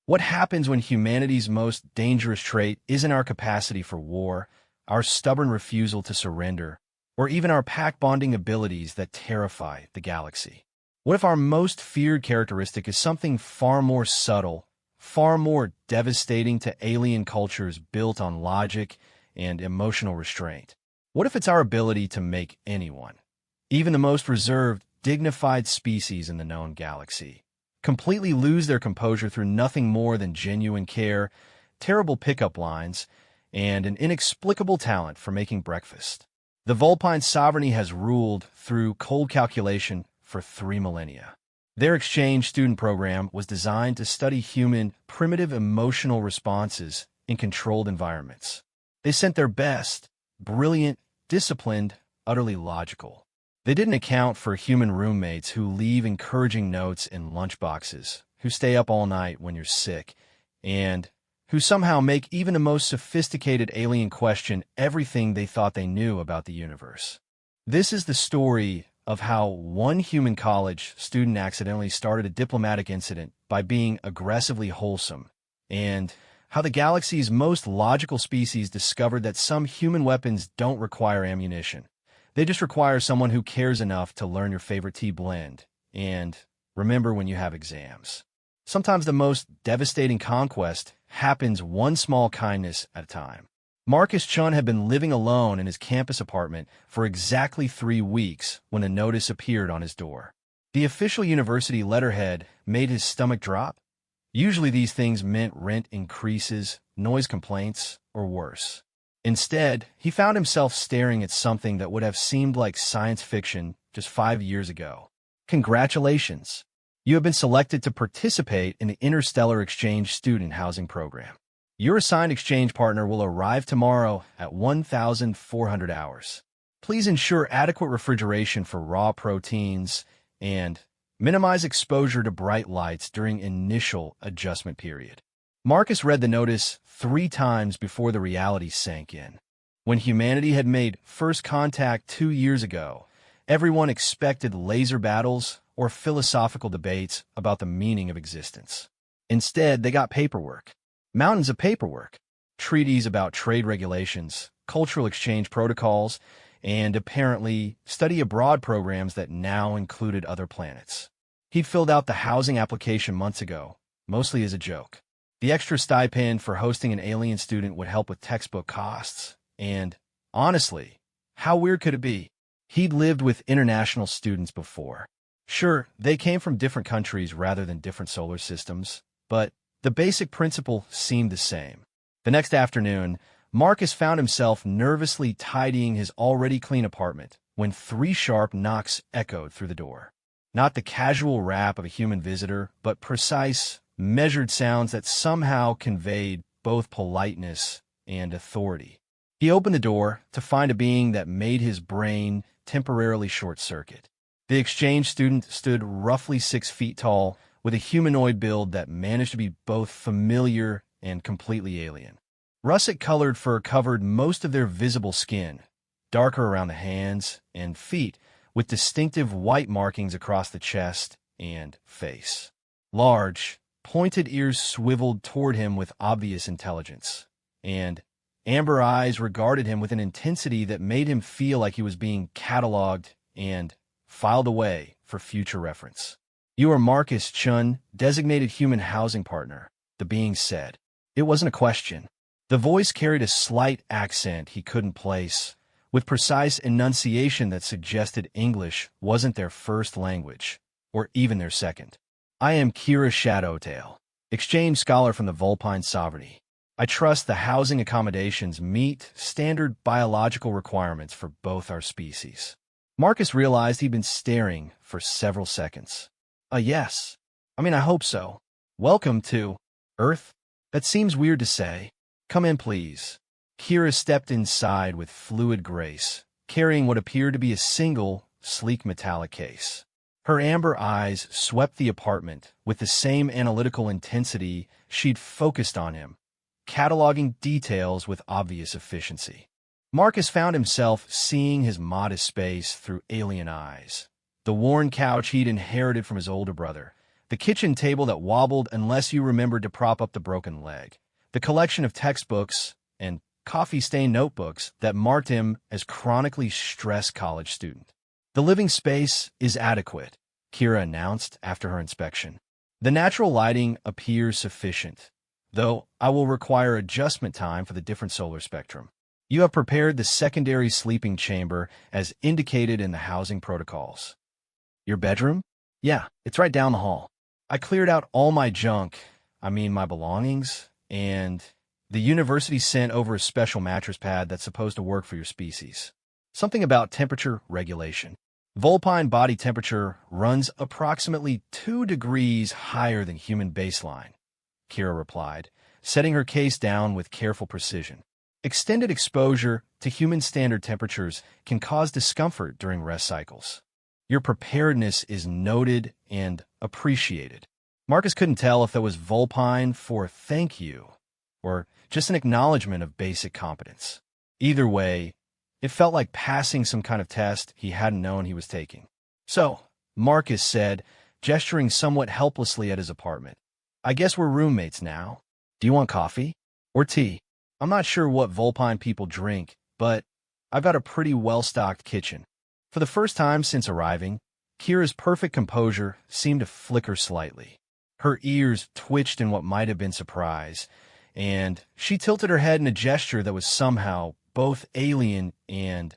What happens when humanity's most dangerous trait isn't our capacity for war, our stubborn refusal to surrender, or even our pack-bonding abilities that terrify the galaxy? What if our most feared characteristic is something far more subtle, far more devastating to alien cultures built on logic and emotional restraint? What if it's our ability to make anyone, even the most reserved, dignified species in the known galaxy, completely lose their composure through nothing more than genuine care, terrible pickup lines, and an inexplicable talent for making breakfast? The Vulpine sovereignty has ruled through cold calculation for 3 millennia. Their exchange student program was designed to study human, primitive emotional responses in controlled environments. They sent their best, brilliant, disciplined, utterly logical. They didn't account for human roommates who leave encouraging notes in lunchboxes, who stay up all night when you're sick, and who somehow make even the most sophisticated alien question everything they thought they knew about the universe. This is the story of how one human college student accidentally started a diplomatic incident by being aggressively wholesome, and how the galaxy's most logical species discovered that some human weapons don't require ammunition. They just require someone who cares enough to learn your favorite tea blend and remember when you have exams. Sometimes the most devastating conquest happens one small kindness at a time. Marcus Chun had been living alone in his campus apartment for exactly 3 weeks when a notice appeared on his door. The official university letterhead made his stomach drop. Usually these things meant rent increases, noise complaints, or worse. Instead, he found himself staring at something that would have seemed like science fiction just 5 years ago. Congratulations! You have been selected to participate in the Interstellar Exchange Student Housing Program. Your assigned exchange partner will arrive tomorrow at 1,400 hours. Please ensure adequate refrigeration for raw proteins and minimize exposure to bright lights during initial adjustment period. Marcus read the notice 3 times before the reality sank in. When humanity had made first contact 2 years ago, everyone expected laser battles or philosophical debates about the meaning of existence. Instead, they got paperwork. Mountains of paperwork. Treaties about trade regulations, cultural exchange protocols, and apparently study abroad programs that now included other planets. He'd filled out the housing application months ago, mostly as a joke. The extra stipend for hosting an alien student would help with textbook costs. And, honestly, how weird could it be? He'd lived with international students before. Sure, they came from different countries rather than different solar systems, but the basic principle seemed the same. The next afternoon, Marcus found himself nervously tidying his already clean apartment when 3 sharp knocks echoed through the door. Not the casual rap of a human visitor, but precise, measured sounds that somehow conveyed both politeness and authority. He opened the door to find a being that made his brain temporarily short-circuit. The exchange student stood roughly 6 feet tall, with a humanoid build that managed to be both familiar and completely alien. Russet-colored fur covered most of their visible skin, darker around the hands and feet, with distinctive white markings across the chest and face. Large, pointed ears swiveled toward him with obvious intelligence, and amber eyes regarded him with an intensity that made him feel like he was being cataloged and filed away for future reference. "You are Marcus Chun, designated human housing partner," the being said. It wasn't a question. The voice carried a slight accent he couldn't place, with precise enunciation that suggested English wasn't their first language, or even their second. "I am Kira Shadowtail, exchange scholar from the Vulpine sovereignty. I trust the housing accommodations meet standard biological requirements for both our species." Marcus realized he'd been staring for several seconds. Yes. I hope so. Welcome to Earth? That seems weird to say. Come in, please. Kira stepped inside with fluid grace, carrying what appeared to be a single, sleek metallic case. Her amber eyes swept the apartment with the same analytical intensity she'd focused on him, cataloging details with obvious efficiency. Marcus found himself seeing his modest space through alien eyes. The worn couch he'd inherited from his older brother, the kitchen table that wobbled unless you remembered to prop up the broken leg, the collection of textbooks and coffee-stained notebooks that marked him as chronically stressed college student. The living space is adequate, Kira announced after her inspection. The natural lighting appears sufficient, though I will require adjustment time for the different solar spectrum. You have prepared the secondary sleeping chamber as indicated in the housing protocols. Your bedroom? Yeah, it's right down the hall. I cleared out all my junk, my belongings, and the university sent over a special mattress pad that's supposed to work for your species. Something about temperature regulation. Vulpine body temperature runs approximately 2 degrees higher than human baseline, Kira replied, setting her case down with careful precision. Extended exposure to human standard temperatures can cause discomfort during rest cycles. Your preparedness is noted and appreciated. Marcus couldn't tell if that was Vulpine for thank you or just an acknowledgement of basic competence. Either way, it felt like passing some kind of test he hadn't known he was taking. So, Marcus said, gesturing somewhat helplessly at his apartment, I guess we're roommates now. Do you want coffee? Or tea? I'm not sure what Vulpine people drink, but I've got a pretty well-stocked kitchen. For the first time since arriving, Kira's perfect composure seemed to flicker slightly. Her ears twitched in what might have been surprise, and she tilted her head in a gesture that was somehow both alien and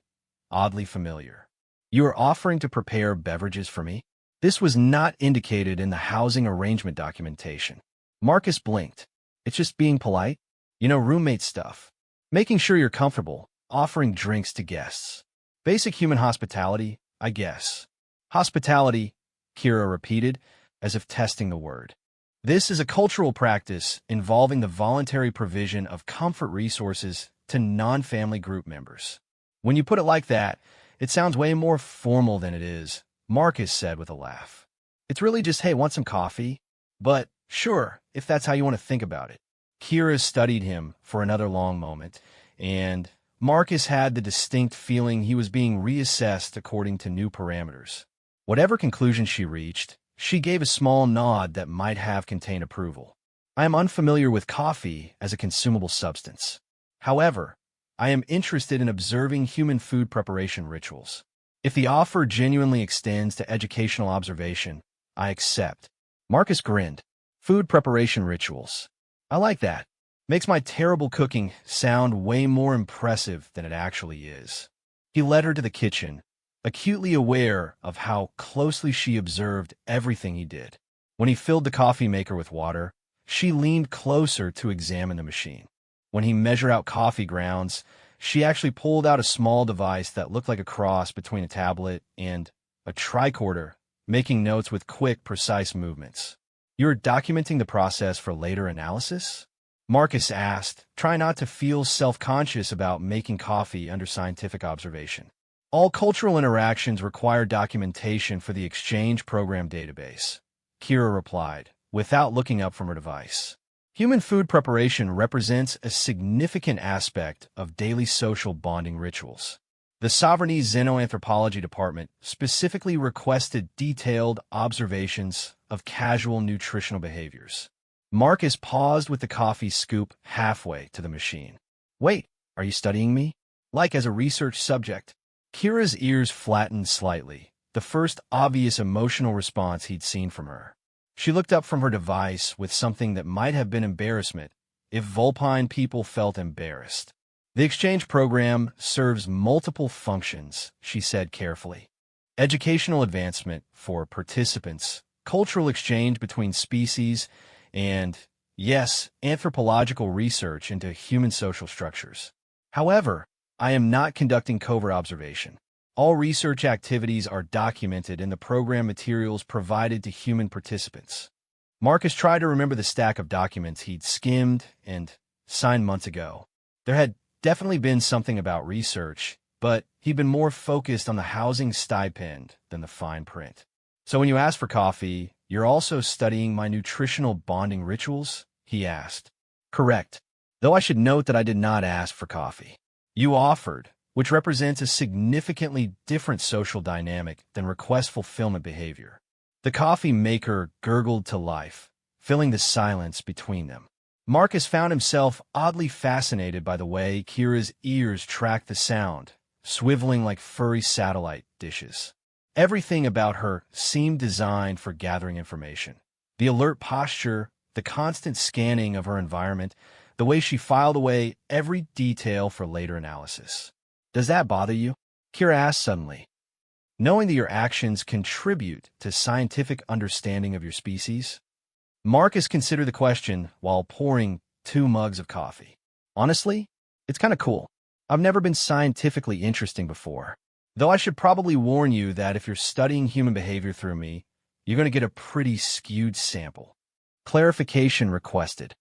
oddly familiar. You are offering to prepare beverages for me? This was not indicated in the housing arrangement documentation. Marcus blinked. It's just being polite. Roommate stuff. Making sure you're comfortable, offering drinks to guests. Basic human hospitality, I guess. Hospitality, Kira repeated, as if testing the word. This is a cultural practice involving the voluntary provision of comfort resources to non-family group members. When you put it like that, it sounds way more formal than it is, Marcus said with a laugh. It's really just, hey, want some coffee? But sure, if that's how you want to think about it. Kira studied him for another long moment, and Marcus had the distinct feeling he was being reassessed according to new parameters. Whatever conclusion she reached, she gave a small nod that might have contained approval. I am unfamiliar with coffee as a consumable substance. However, I am interested in observing human food preparation rituals. If the offer genuinely extends to educational observation, I accept. Marcus grinned. Food preparation rituals. I like that. Makes my terrible cooking sound way more impressive than it actually is. He led her to the kitchen, acutely aware of how closely she observed everything he did. When he filled the coffee maker with water, she leaned closer to examine the machine. When he measured out coffee grounds, she actually pulled out a small device that looked like a cross between a tablet and a tricorder, making notes with quick, precise movements. You're documenting the process for later analysis? Marcus asked, trying not to feel self-conscious about making coffee under scientific observation. All cultural interactions require documentation for the exchange program database, Kira replied, without looking up from her device. Human food preparation represents a significant aspect of daily social bonding rituals. The Sovereignty Xenoanthropology Department specifically requested detailed observations of casual nutritional behaviors. Marcus paused with the coffee scoop halfway to the machine. Wait, are you studying me? Like as a research subject? Kira's ears flattened slightly, the first obvious emotional response he'd seen from her. She looked up from her device with something that might have been embarrassment if Vulpine people felt embarrassed. The exchange program serves multiple functions, she said carefully. Educational advancement for participants, cultural exchange between species, and, yes, anthropological research into human social structures. However, I am not conducting covert observation. All research activities are documented in the program materials provided to human participants. Marcus tried to remember the stack of documents he'd skimmed and signed months ago. There had definitely been something about research, but he'd been more focused on the housing stipend than the fine print. So when you ask for coffee, you're also studying my nutritional bonding rituals? He asked. Correct. Though I should note that I did not ask for coffee. You offered, which represents a significantly different social dynamic than request fulfillment behavior. The coffee maker gurgled to life, filling the silence between them. Marcus found himself oddly fascinated by the way Kira's ears tracked the sound, swiveling like furry satellite dishes. Everything about her seemed designed for gathering information. The alert posture, the constant scanning of her environment, the way she filed away every detail for later analysis. "Does that bother you?" Kira asked suddenly. "Knowing that your actions contribute to scientific understanding of your species?" Marcus considered the question while pouring 2 mugs of coffee. "Honestly, it's kind of cool. I've never been scientifically interesting before. Though I should probably warn you that if you're studying human behavior through me, you're going to get a pretty skewed sample." Clarification requested.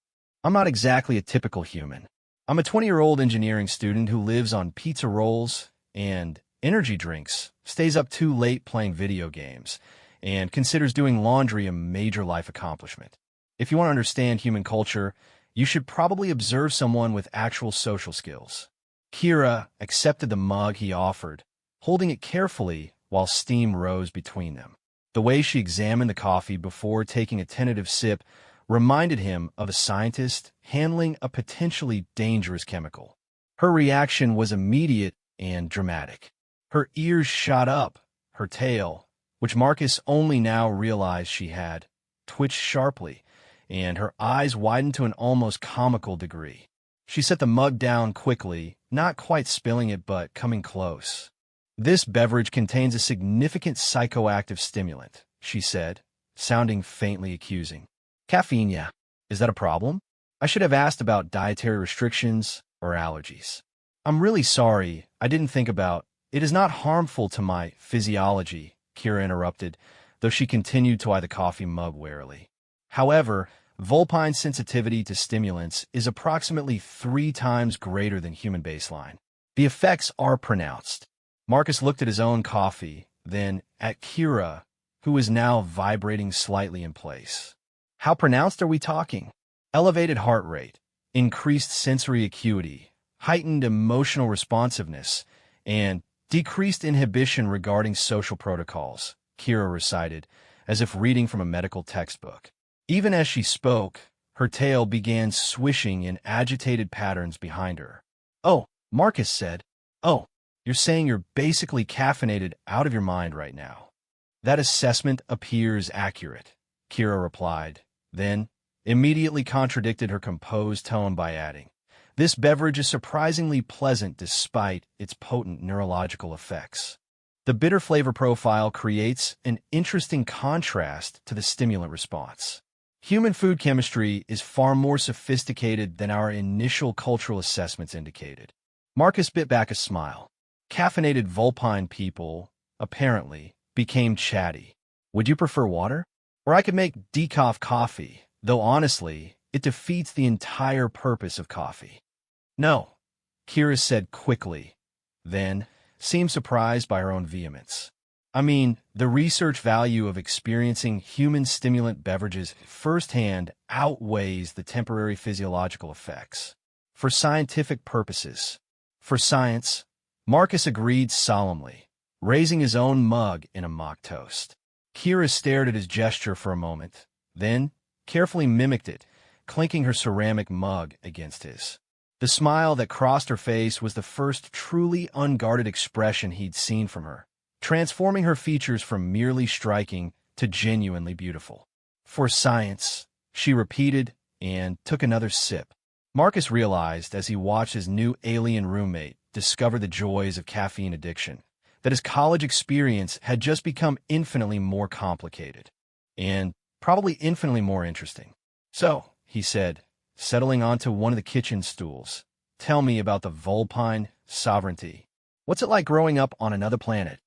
"I'm not exactly a typical human. I'm a 20-year-old engineering student who lives on pizza rolls and energy drinks, stays up too late playing video games, and considers doing laundry a major life accomplishment. If you want to understand human culture, you should probably observe someone with actual social skills." Kira accepted the mug he offered, holding it carefully while steam rose between them. The way she examined the coffee before taking a tentative sip reminded him of a scientist handling a potentially dangerous chemical. Her reaction was immediate and dramatic. Her ears shot up, her tail, which Marcus only now realized she had, twitched sharply, and her eyes widened to an almost comical degree. She set the mug down quickly, not quite spilling it but coming close. "This beverage contains a significant psychoactive stimulant," she said, sounding faintly accusing. "Caffeine, yeah. Is that a problem? I should have asked about dietary restrictions or allergies." "I'm really sorry. I didn't think about... It is not harmful to my physiology," Kira interrupted, though she continued to eye the coffee mug warily. "However, Vulpine's sensitivity to stimulants is approximately 3 times greater than human baseline. The effects are pronounced." Marcus looked at his own coffee, then at Kira, who was now vibrating slightly in place. "How pronounced are we talking?" "Elevated heart rate, increased sensory acuity, heightened emotional responsiveness, and decreased inhibition regarding social protocols," Kira recited, as if reading from a medical textbook. Even as she spoke, her tail began swishing in agitated patterns behind her. "Oh," Marcus said. "Oh, you're saying you're basically caffeinated out of your mind right now." "That assessment appears accurate," Kira replied, then immediately contradicted her composed tone by adding, "This beverage is surprisingly pleasant despite its potent neurological effects." The bitter flavor profile creates an interesting contrast to the stimulant response. Human food chemistry is far more sophisticated than our initial cultural assessments indicated. Marcus bit back a smile. Caffeinated Vulpine people, apparently, became chatty. "Would you prefer water? Or I could make decaf coffee, though honestly, it defeats the entire purpose of coffee." "No," Kira said quickly, then seemed surprised by her own vehemence. "I mean, the research value of experiencing human stimulant beverages firsthand outweighs the temporary physiological effects. For scientific purposes." "For science," Marcus agreed solemnly, raising his own mug in a mock toast. Kira stared at his gesture for a moment, then carefully mimicked it, clinking her ceramic mug against his. The smile that crossed her face was the first truly unguarded expression he'd seen from her, transforming her features from merely striking to genuinely beautiful. "For science," she repeated and took another sip. Marcus realized as he watched his new alien roommate discover the joys of caffeine addiction, that his college experience had just become infinitely more complicated, and probably infinitely more interesting. "So," he said, settling onto one of the kitchen stools, "tell me about the Vulpine sovereignty. What's it like growing up on another planet?"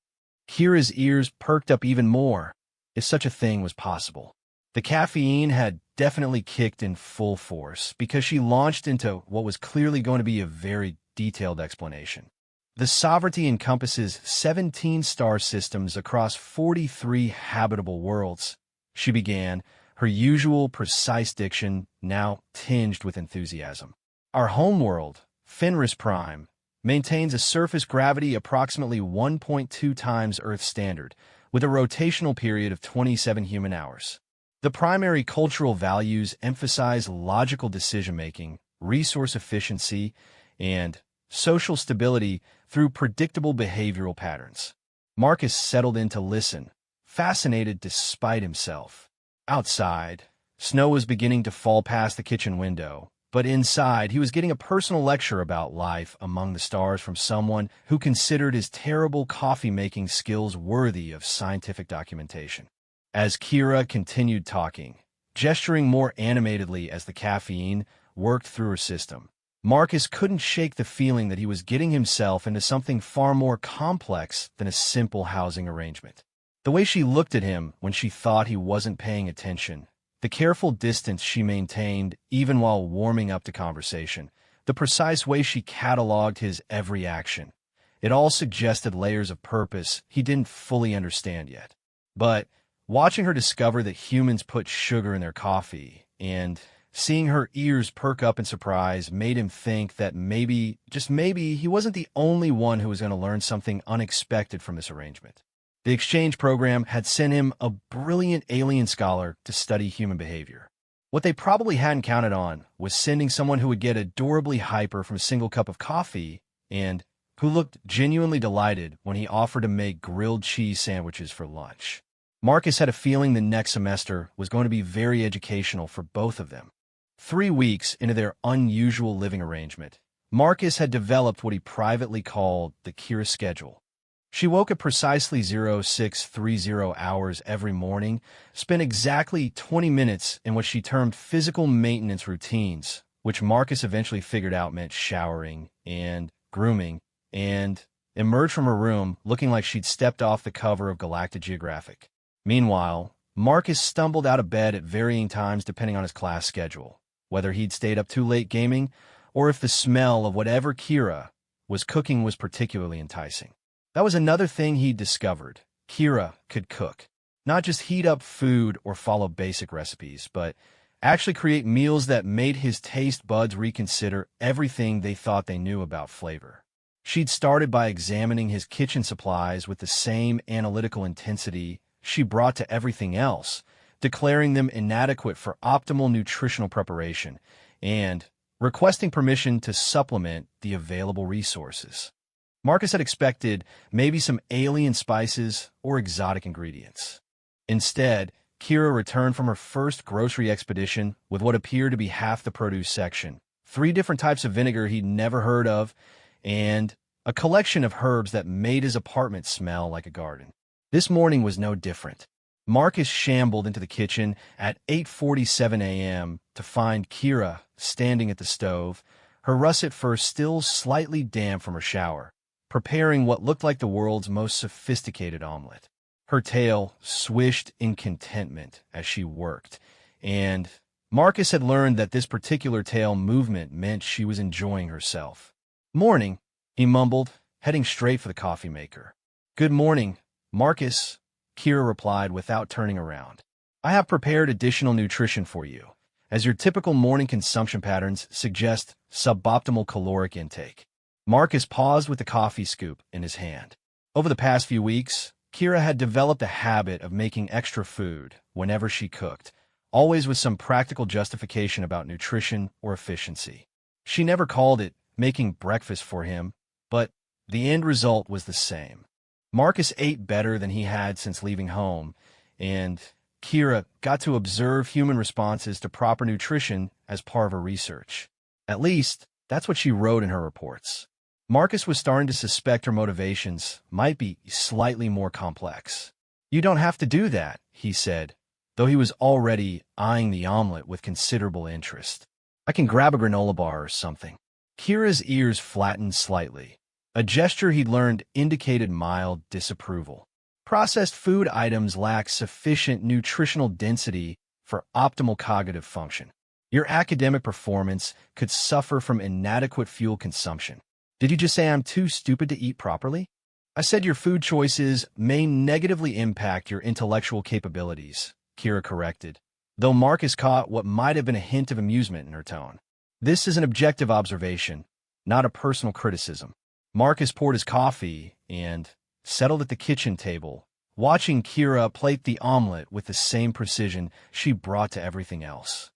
Kira's ears perked up even more, if such a thing was possible. The caffeine had definitely kicked in full force because she launched into what was clearly going to be a very detailed explanation. The sovereignty encompasses 17 star systems across 43 habitable worlds, she began, her usual precise diction now tinged with enthusiasm. "Our homeworld, Fenris Prime, maintains a surface gravity approximately 1.2 times Earth standard, with a rotational period of 27 human hours. The primary cultural values emphasize logical decision-making, resource efficiency, and social stability through predictable behavioral patterns. Marcus settled in to listen, fascinated despite himself. Outside, snow was beginning to fall past the kitchen window, but inside he was getting a personal lecture about life among the stars from someone who considered his terrible coffee-making skills worthy of scientific documentation. As Kira continued talking, gesturing more animatedly as the caffeine worked through her system, Marcus couldn't shake the feeling that he was getting himself into something far more complex than a simple housing arrangement. The way she looked at him when she thought he wasn't paying attention, the careful distance she maintained even while warming up to conversation, the precise way she cataloged his every action, it all suggested layers of purpose he didn't fully understand yet. But watching her discover that humans put sugar in their coffee and seeing her ears perk up in surprise made him think that maybe, just maybe, he wasn't the only one who was going to learn something unexpected from this arrangement. The exchange program had sent him a brilliant alien scholar to study human behavior. What they probably hadn't counted on was sending someone who would get adorably hyper from a single cup of coffee and who looked genuinely delighted when he offered to make grilled cheese sandwiches for lunch. Marcus had a feeling the next semester was going to be very educational for both of them. 3 weeks into their unusual living arrangement, Marcus had developed what he privately called the Kira schedule. She woke at precisely 0630 hours every morning, spent exactly 20 minutes in what she termed physical maintenance routines, which Marcus eventually figured out meant showering and grooming, and emerged from her room looking like she'd stepped off the cover of Galactic Geographic. Meanwhile, Marcus stumbled out of bed at varying times depending on his class schedule, whether he'd stayed up too late gaming or if the smell of whatever Kira was cooking was particularly enticing. That was another thing he'd discovered. Kira could cook. Not just heat up food or follow basic recipes, but actually create meals that made his taste buds reconsider everything they thought they knew about flavor. She'd started by examining his kitchen supplies with the same analytical intensity she brought to everything else, declaring them inadequate for optimal nutritional preparation, and requesting permission to supplement the available resources. Marcus had expected maybe some alien spices or exotic ingredients. Instead, Kira returned from her first grocery expedition with what appeared to be half the produce section, 3 different types of vinegar he'd never heard of, and a collection of herbs that made his apartment smell like a garden. This morning was no different. Marcus shambled into the kitchen at 8:47 a.m. to find Kira standing at the stove, her russet fur still slightly damp from her shower, preparing what looked like the world's most sophisticated omelet. Her tail swished in contentment as she worked, and Marcus had learned that this particular tail movement meant she was enjoying herself. "Morning," he mumbled, heading straight for the coffee maker. "Good morning, Marcus," Kira replied without turning around. "I have prepared additional nutrition for you, as your typical morning consumption patterns suggest suboptimal caloric intake." Marcus paused with the coffee scoop in his hand. Over the past few weeks, Kira had developed a habit of making extra food whenever she cooked, always with some practical justification about nutrition or efficiency. She never called it making breakfast for him, but the end result was the same. Marcus ate better than he had since leaving home, and Kira got to observe human responses to proper nutrition as part of her research. At least, that's what she wrote in her reports. Marcus was starting to suspect her motivations might be slightly more complex. "You don't have to do that," he said, though he was already eyeing the omelet with considerable interest. "I can grab a granola bar or something." Kira's ears flattened slightly. A gesture he'd learned indicated mild disapproval. Processed food items lack sufficient nutritional density for optimal cognitive function. Your academic performance could suffer from inadequate fuel consumption. "Did you just say I'm too stupid to eat properly?" "I said your food choices may negatively impact your intellectual capabilities," Kira corrected, though Marcus caught what might have been a hint of amusement in her tone. "This is an objective observation, not a personal criticism." Marcus poured his coffee and settled at the kitchen table, watching Kira plate the omelet with the same precision she brought to everything else.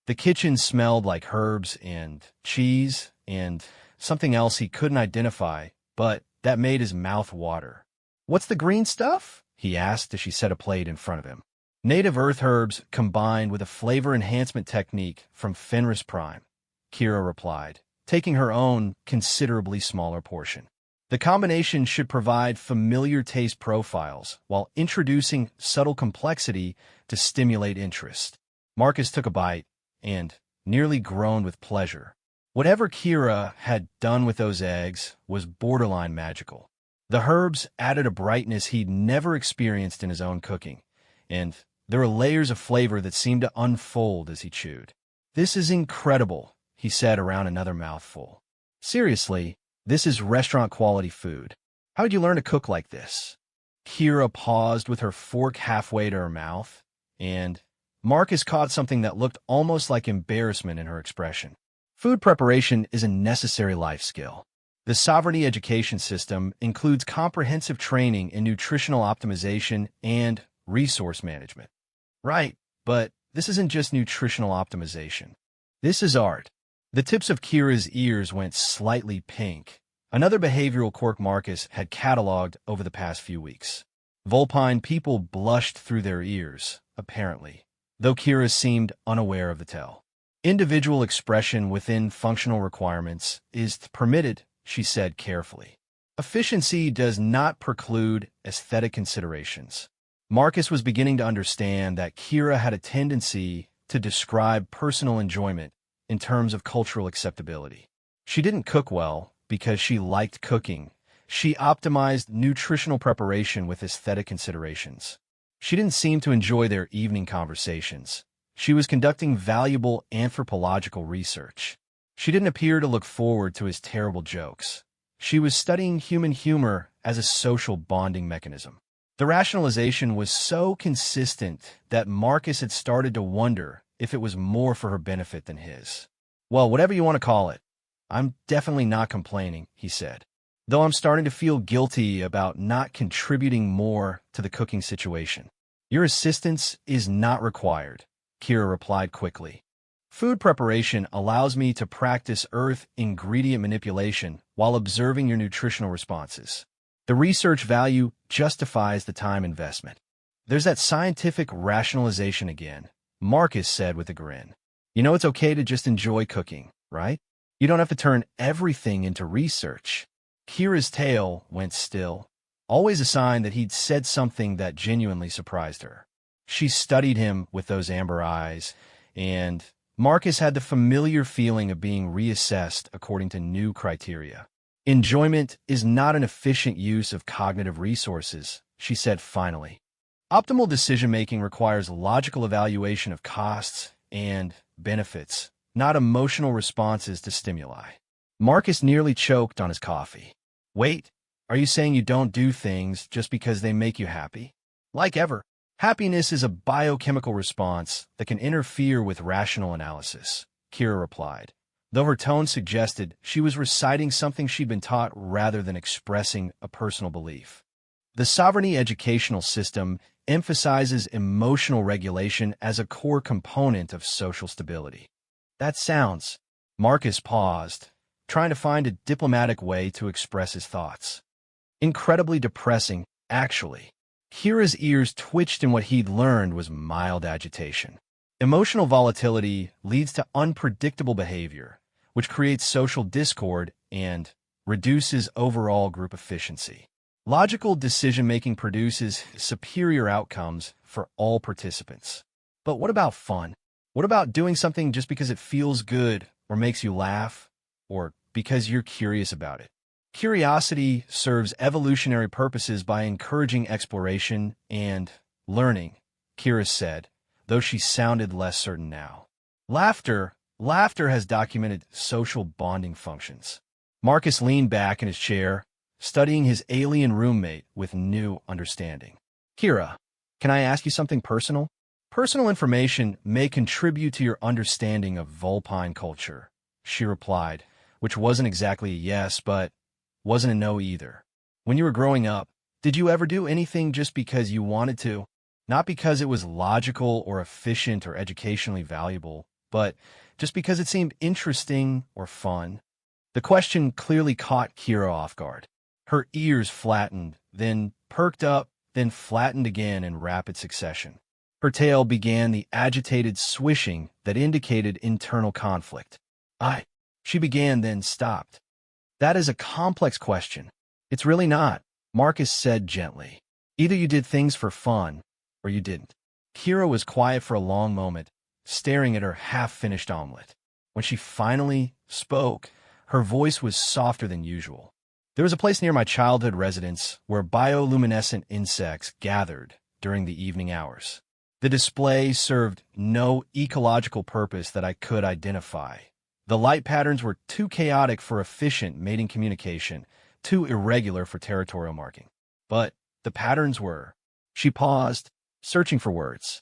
The kitchen smelled like herbs and cheese and something else he couldn't identify, but that made his mouth water. "What's the green stuff?" he asked as she set a plate in front of him. "Native earth herbs combined with a flavor enhancement technique from Fenris Prime," Kira replied, taking her own considerably smaller portion. "The combination should provide familiar taste profiles while introducing subtle complexity to stimulate interest." Marcus took a bite and nearly groaned with pleasure. Whatever Kira had done with those eggs was borderline magical. The herbs added a brightness he'd never experienced in his own cooking, and there were layers of flavor that seemed to unfold as he chewed. "This is incredible," he said around another mouthful. "Seriously, this is restaurant-quality food. How did you learn to cook like this?" Kira paused with her fork halfway to her mouth, and Marcus caught something that looked almost like embarrassment in her expression. Food preparation is a necessary life skill. The Sovereignty education system includes comprehensive training in nutritional optimization and resource management. Right, but this isn't just nutritional optimization. This is art. The tips of Kira's ears went slightly pink, another behavioral quirk Marcus had cataloged over the past few weeks. Vulpine people blushed through their ears, apparently, though Kira seemed unaware of the tell. "Individual expression within functional requirements is permitted," she said carefully. "Efficiency does not preclude aesthetic considerations." Marcus was beginning to understand that Kira had a tendency to describe personal enjoyment in terms of cultural acceptability. She didn't cook well because she liked cooking. She optimized nutritional preparation with aesthetic considerations. She didn't seem to enjoy their evening conversations. She was conducting valuable anthropological research. She didn't appear to look forward to his terrible jokes. She was studying human humor as a social bonding mechanism. The rationalization was so consistent that Marcus had started to wonder if it was more for her benefit than his. "Well, whatever you want to call it, I'm definitely not complaining," he said, "though I'm starting to feel guilty about not contributing more to the cooking situation." "Your assistance is not required," Kira replied quickly. "Food preparation allows me to practice earth ingredient manipulation while observing your nutritional responses. The research value justifies the time investment." "There's that scientific rationalization again," Marcus said with a grin. "You know it's okay to just enjoy cooking, right? You don't have to turn everything into research." Kira's tail went still, always a sign that he'd said something that genuinely surprised her. She studied him with those amber eyes, and Marcus had the familiar feeling of being reassessed according to new criteria. "Enjoyment is not an efficient use of cognitive resources," she said finally. "Optimal decision-making requires logical evaluation of costs and benefits, not emotional responses to stimuli." Marcus nearly choked on his coffee. "Wait, are you saying you don't do things just because they make you happy?" "Like ever, happiness is a biochemical response that can interfere with rational analysis," Kira replied, though her tone suggested she was reciting something she'd been taught rather than expressing a personal belief. The Sovereignty educational system emphasizes emotional regulation as a core component of social stability. "That sounds—" Marcus paused, trying to find a diplomatic way to express his thoughts. "Incredibly depressing, actually." Kira's ears twitched, and what he'd learned was mild agitation. Emotional volatility leads to unpredictable behavior, which creates social discord and reduces overall group efficiency. Logical decision-making produces superior outcomes for all participants. But what about fun? What about doing something just because it feels good or makes you laugh, or because you're curious about it? Curiosity serves evolutionary purposes by encouraging exploration and learning, Kira said, though she sounded less certain now. Laughter has documented social bonding functions. Marcus leaned back in his chair, studying his alien roommate with new understanding. "Kira, can I ask you something personal? Personal information may contribute to your understanding of Vulpine culture," she replied, which wasn't exactly a yes, but wasn't a no either. "When you were growing up, Did you ever do anything just because you wanted to? Not because it was logical or efficient or educationally valuable, but just because it seemed interesting or fun? The question clearly caught Kira off guard. Her ears flattened, then perked up, then flattened again in rapid succession. Her tail began the agitated swishing that indicated internal conflict. She began, then stopped. That is a complex question. It's really not, Marcus said gently. Either you did things for fun, or you didn't. Kira was quiet for a long moment, staring at her half-finished omelet. When she finally spoke, her voice was softer than usual. There was a place near my childhood residence where bioluminescent insects gathered during the evening hours. The display served no ecological purpose that I could identify. The light patterns were too chaotic for efficient mating communication, too irregular for territorial marking. But the patterns were. She paused, searching for words.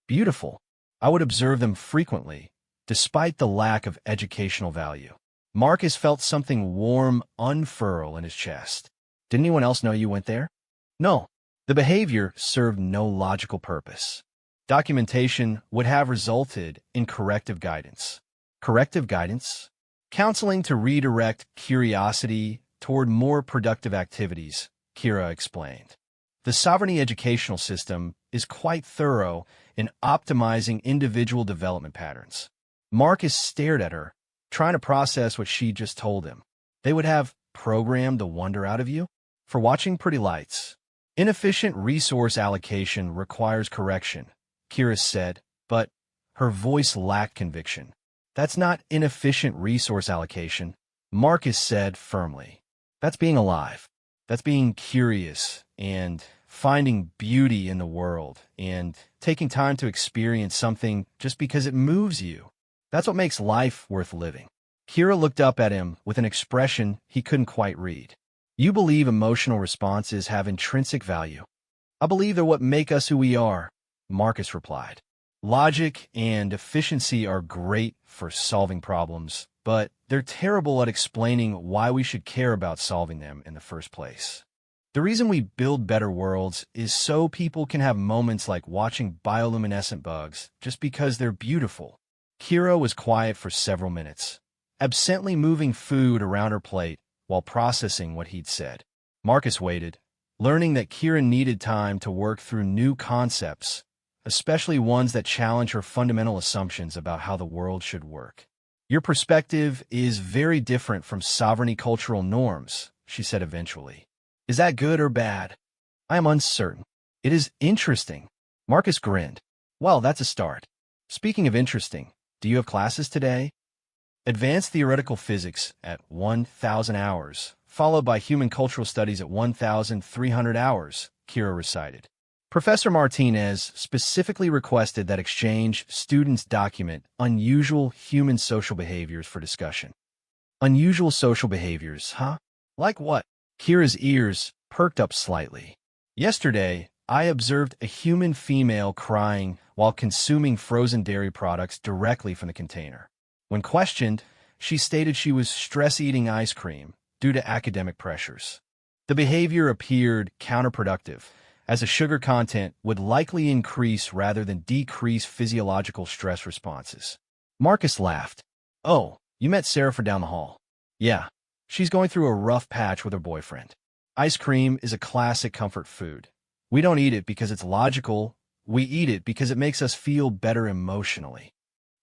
Beautiful. I would observe them frequently, despite the lack of educational value. Marcus felt something warm unfurl in his chest. Didn't anyone else know you went there? No. The behavior served no logical purpose. Documentation would have resulted in corrective guidance. Corrective guidance? Counseling to redirect curiosity toward more productive activities, Kira explained. The sovereignty educational system is quite thorough in optimizing individual development patterns. Marcus stared at her, trying to process what she just told him. They would have programmed the wonder out of you? For watching pretty lights. Inefficient resource allocation requires correction, Kira said, but her voice lacked conviction. That's not inefficient resource allocation, Marcus said firmly. That's being alive. That's being curious and finding beauty in the world and taking time to experience something just because it moves you. That's what makes life worth living. Kira looked up at him with an expression he couldn't quite read. You believe emotional responses have intrinsic value. I believe they're what make us who we are, Marcus replied. Logic and efficiency are great for solving problems, but they're terrible at explaining why we should care about solving them in the first place. The reason we build better worlds is so people can have moments like watching bioluminescent bugs just because they're beautiful. Kira was quiet for several minutes, absently moving food around her plate while processing what he'd said. Marcus waited, learning that Kira needed time to work through new concepts, especially ones that challenge her fundamental assumptions about how the world should work. Your perspective is very different from sovereignty cultural norms, she said eventually. Is that good or bad? I am uncertain. It is interesting. Marcus grinned. Well, that's a start. Speaking of interesting, do you have classes today? Advanced Theoretical Physics at 1,000 hours, followed by Human Cultural Studies at 1,300 hours, Kira recited. Professor Martinez specifically requested that exchange students document unusual human social behaviors for discussion. Unusual social behaviors, huh? Like what? Kira's ears perked up slightly. Yesterday, I observed a human female crying while consuming frozen dairy products directly from the container. When questioned, she stated she was stress-eating ice cream due to academic pressures. The behavior appeared counterproductive, as the sugar content would likely increase rather than decrease physiological stress responses. Marcus laughed. Oh, you met Sarah down the hall. Yeah, she's going through a rough patch with her boyfriend. Ice cream is a classic comfort food. We don't eat it because it's logical. We eat it because it makes us feel better emotionally.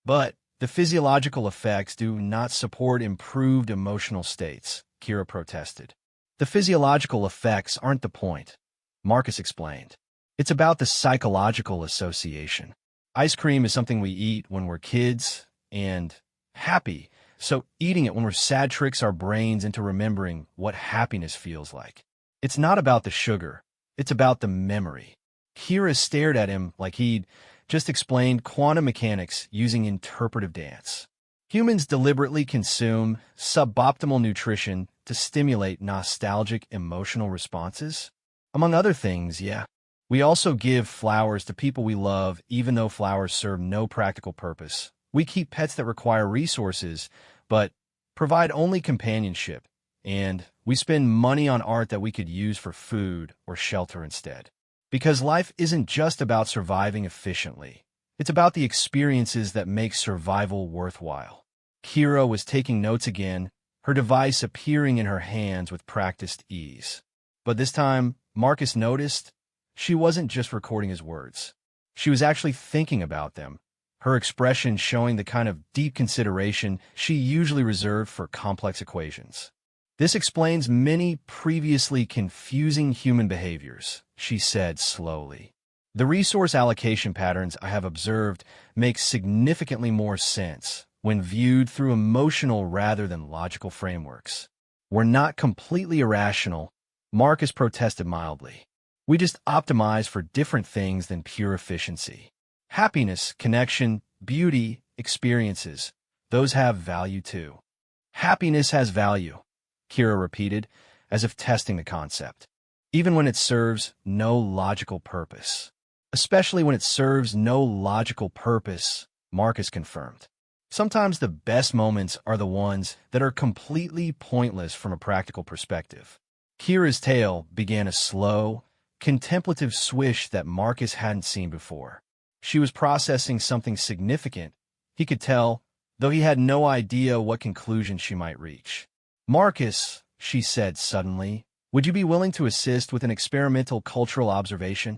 But the physiological effects do not support improved emotional states, Kira protested. The physiological effects aren't the point, Marcus explained. It's about the psychological association. Ice cream is something we eat when we're kids and happy, so eating it when we're sad tricks our brains into remembering what happiness feels like. It's not about the sugar. It's about the memory. Kira stared at him like he'd just explained quantum mechanics using interpretive dance. Humans deliberately consume suboptimal nutrition to stimulate nostalgic emotional responses. Among other things, yeah. We also give flowers to people we love even though flowers serve no practical purpose. We keep pets that require resources, but provide only companionship. And We spend money on art that we could use for food or shelter instead. Because life isn't just about surviving efficiently. It's about the experiences that make survival worthwhile. Kira was taking notes again, her device appearing in her hands with practiced ease. But this time, Marcus noticed she wasn't just recording his words. She was actually thinking about them, her expression showing the kind of deep consideration she usually reserved for complex equations. This explains many previously confusing human behaviors, she said slowly. The resource allocation patterns I have observed make significantly more sense when viewed through emotional rather than logical frameworks. We're not completely irrational, Marcus protested mildly. We just optimize for different things than pure efficiency. Happiness, connection, beauty, experiences, those have value too. Happiness has value, Kira repeated, as if testing the concept. Even when it serves no logical purpose. Especially when it serves no logical purpose, Marcus confirmed. Sometimes the best moments are the ones that are completely pointless from a practical perspective. Kira's tail began a slow, contemplative swish that Marcus hadn't seen before. She was processing something significant, he could tell, though he had no idea what conclusion she might reach. Marcus, she said suddenly, would you be willing to assist with an experimental cultural observation?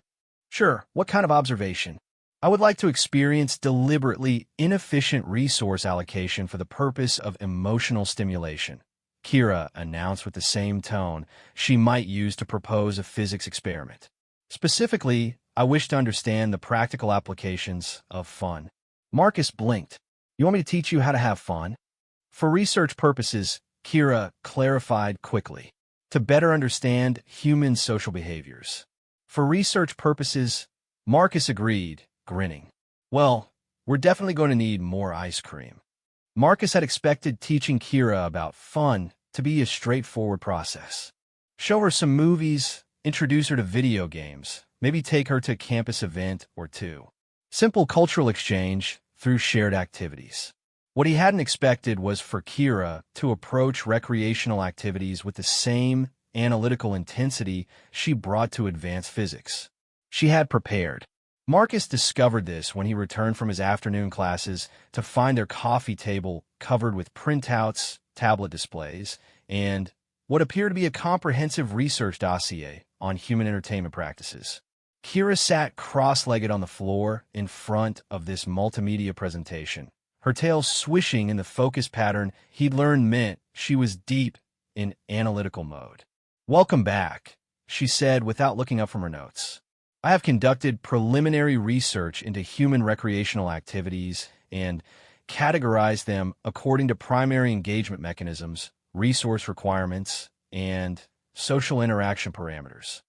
Sure, what kind of observation? I would like to experience deliberately inefficient resource allocation for the purpose of emotional stimulation, Kira announced with the same tone she might use to propose a physics experiment. Specifically, I wish to understand the practical applications of fun. Marcus blinked. You want me to teach you how to have fun? For research purposes, Kira clarified quickly. To better understand human social behaviors. For research purposes, Marcus agreed, grinning. Well, we're definitely going to need more ice cream. Marcus had expected teaching Kira about fun to be a straightforward process. Show her some movies, introduce her to video games, maybe take her to a campus event or two. Simple cultural exchange through shared activities. What he hadn't expected was for Kira to approach recreational activities with the same analytical intensity she brought to advanced physics. She had prepared. Marcus discovered this when he returned from his afternoon classes to find their coffee table covered with printouts, tablet displays, and what appeared to be a comprehensive research dossier on human entertainment practices. Kira sat cross-legged on the floor in front of this multimedia presentation, her tail swishing in the focus pattern he'd learned meant she was deep in analytical mode. Welcome back, she said without looking up from her notes. I have conducted preliminary research into human recreational activities and categorized them according to primary engagement mechanisms, resource requirements, and social interaction parameters.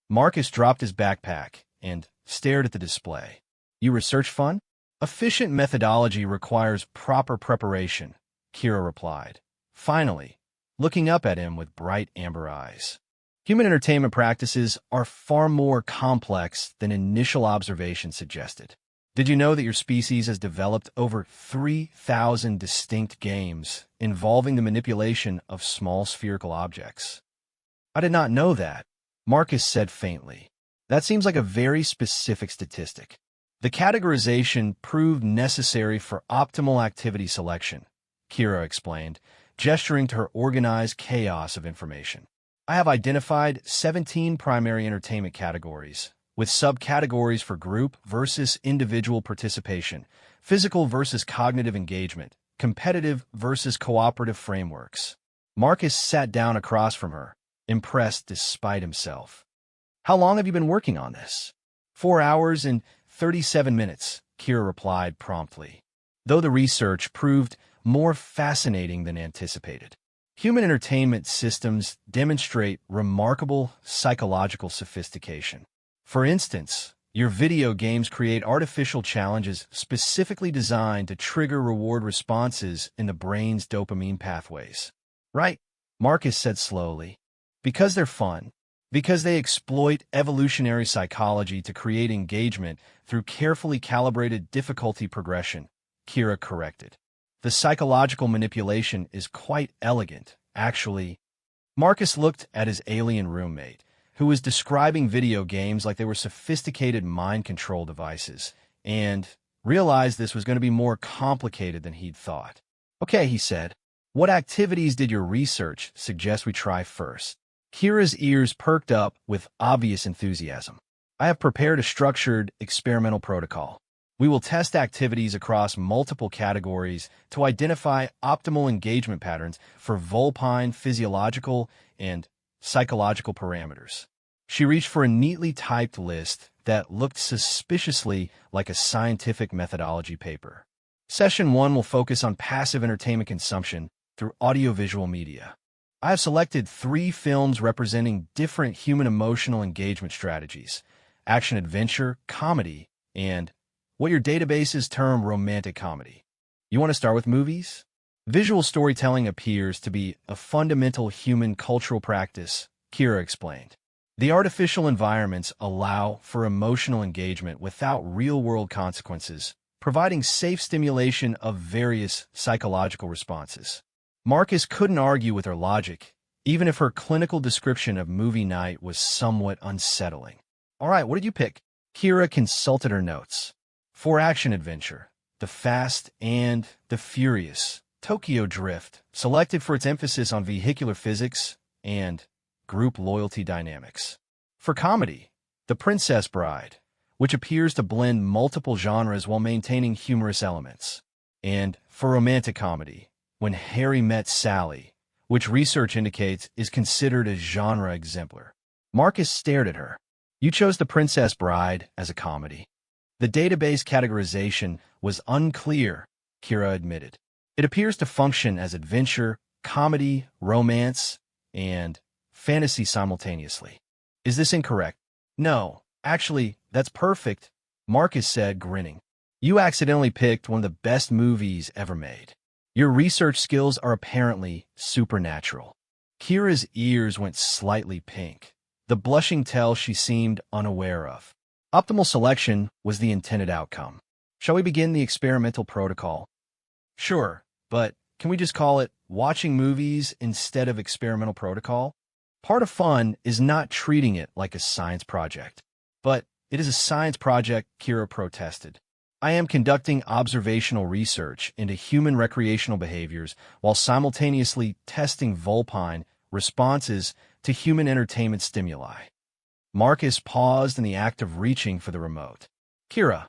Marcus dropped his backpack and stared at the display. You research fun? Efficient methodology requires proper preparation, Kira replied, finally, looking up at him with bright amber eyes. Human entertainment practices are far more complex than initial observation suggested. Did you know that your species has developed over 3,000 distinct games involving the manipulation of small spherical objects? I did not know that, Marcus said faintly. That seems like a very specific statistic. The categorization proved necessary for optimal activity selection, Kira explained, gesturing to her organized chaos of information. I have identified 17 primary entertainment categories, with subcategories for group versus individual participation, physical versus cognitive engagement, competitive versus cooperative frameworks. Marcus sat down across from her, impressed despite himself. How long have you been working on this? 4 hours and 37 minutes, Kira replied promptly, though the research proved more fascinating than anticipated. Human entertainment systems demonstrate remarkable psychological sophistication. For instance, your video games create artificial challenges specifically designed to trigger reward responses in the brain's dopamine pathways. Right, Marcus said slowly. Because they're fun. Because they exploit evolutionary psychology to create engagement through carefully calibrated difficulty progression, Kira corrected. The psychological manipulation is quite elegant, actually. Marcus looked at his alien roommate, who was describing video games like they were sophisticated mind control devices, and realized this was going to be more complicated than he'd thought. Okay, he said, what activities did your research suggest we try first? Kira's ears perked up with obvious enthusiasm. I have prepared a structured experimental protocol. We will test activities across multiple categories to identify optimal engagement patterns for Vulpine physiological and psychological parameters. She reached for a neatly typed list that looked suspiciously like a scientific methodology paper. Session 1 will focus on passive entertainment consumption through audiovisual media. I have selected 3 films representing different human emotional engagement strategies: action-adventure, comedy, and what your databases term romantic comedy. You want to start with movies? Visual storytelling appears to be a fundamental human cultural practice, Kira explained. The artificial environments allow for emotional engagement without real-world consequences, providing safe stimulation of various psychological responses. Marcus couldn't argue with her logic, even if her clinical description of movie night was somewhat unsettling. All right, what did you pick? Kira consulted her notes. For action-adventure, The Fast and the Furious, Tokyo Drift, selected for its emphasis on vehicular physics and group loyalty dynamics. For comedy, The Princess Bride, which appears to blend multiple genres while maintaining humorous elements. And for romantic comedy, When Harry Met Sally, which research indicates is considered a genre exemplar. Marcus stared at her. You chose The Princess Bride as a comedy. The database categorization was unclear, Kira admitted. It appears to function as adventure, comedy, romance, and fantasy simultaneously. Is this incorrect? No, actually, that's perfect, Marcus said, grinning. You accidentally picked one of the best movies ever made. Your research skills are apparently supernatural. Kira's ears went slightly pink, the blushing tell she seemed unaware of. Optimal selection was the intended outcome. Shall we begin the experimental protocol? Sure, but can we just call it watching movies instead of experimental protocol? Part of fun is not treating it like a science project. But it is a science project, Kira protested. I am conducting observational research into human recreational behaviors while simultaneously testing Vulpine responses to human entertainment stimuli. Marcus paused in the act of reaching for the remote. Kira,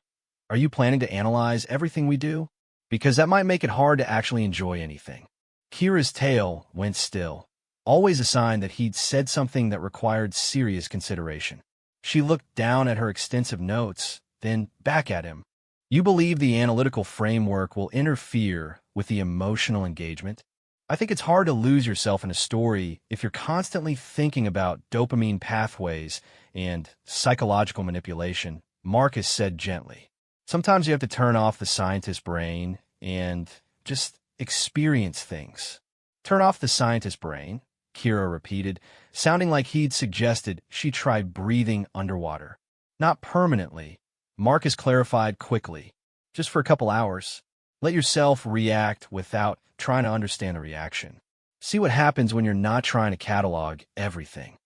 are you planning to analyze everything we do? Because that might make it hard to actually enjoy anything. Kira's tail went still, always a sign that he'd said something that required serious consideration. She looked down at her extensive notes, then back at him. You believe the analytical framework will interfere with the emotional engagement? I think it's hard to lose yourself in a story if you're constantly thinking about dopamine pathways and psychological manipulation, Marcus said gently. Sometimes you have to turn off the scientist brain and just experience things. Turn off the scientist brain, Kira repeated, sounding like he'd suggested she try breathing underwater. Not permanently, Marcus clarified quickly. Just for a couple hours. Let yourself react without trying to understand the reaction. See what happens when you're not trying to catalog everything.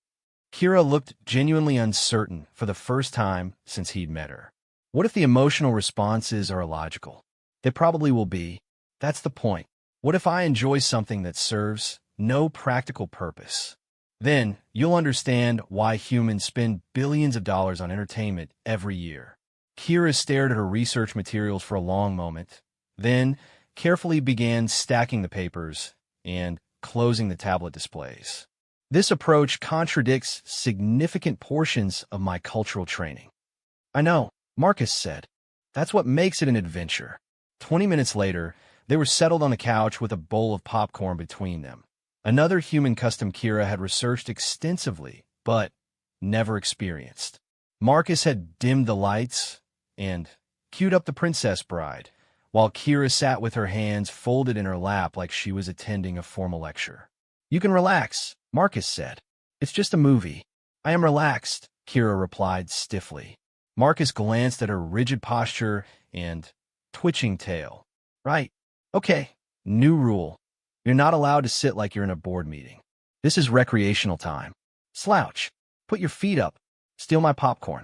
Kira looked genuinely uncertain for the first time since he'd met her. What if the emotional responses are illogical? They probably will be. That's the point. What if I enjoy something that serves no practical purpose? Then you'll understand why humans spend billions of dollars on entertainment every year. Kira stared at her research materials for a long moment, then carefully began stacking the papers and closing the tablet displays. This approach contradicts significant portions of my cultural training. I know, Marcus said. That's what makes it an adventure. 20 minutes later, they were settled on the couch with a bowl of popcorn between them. Another human custom Kira had researched extensively, but never experienced. Marcus had dimmed the lights and queued up The Princess Bride, while Kira sat with her hands folded in her lap like she was attending a formal lecture. You can relax, Marcus said. It's just a movie. I am relaxed, Kira replied stiffly. Marcus glanced at her rigid posture and twitching tail. Right. Okay. New rule. You're not allowed to sit like you're in a board meeting. This is recreational time. Slouch. Put your feet up. Steal my popcorn.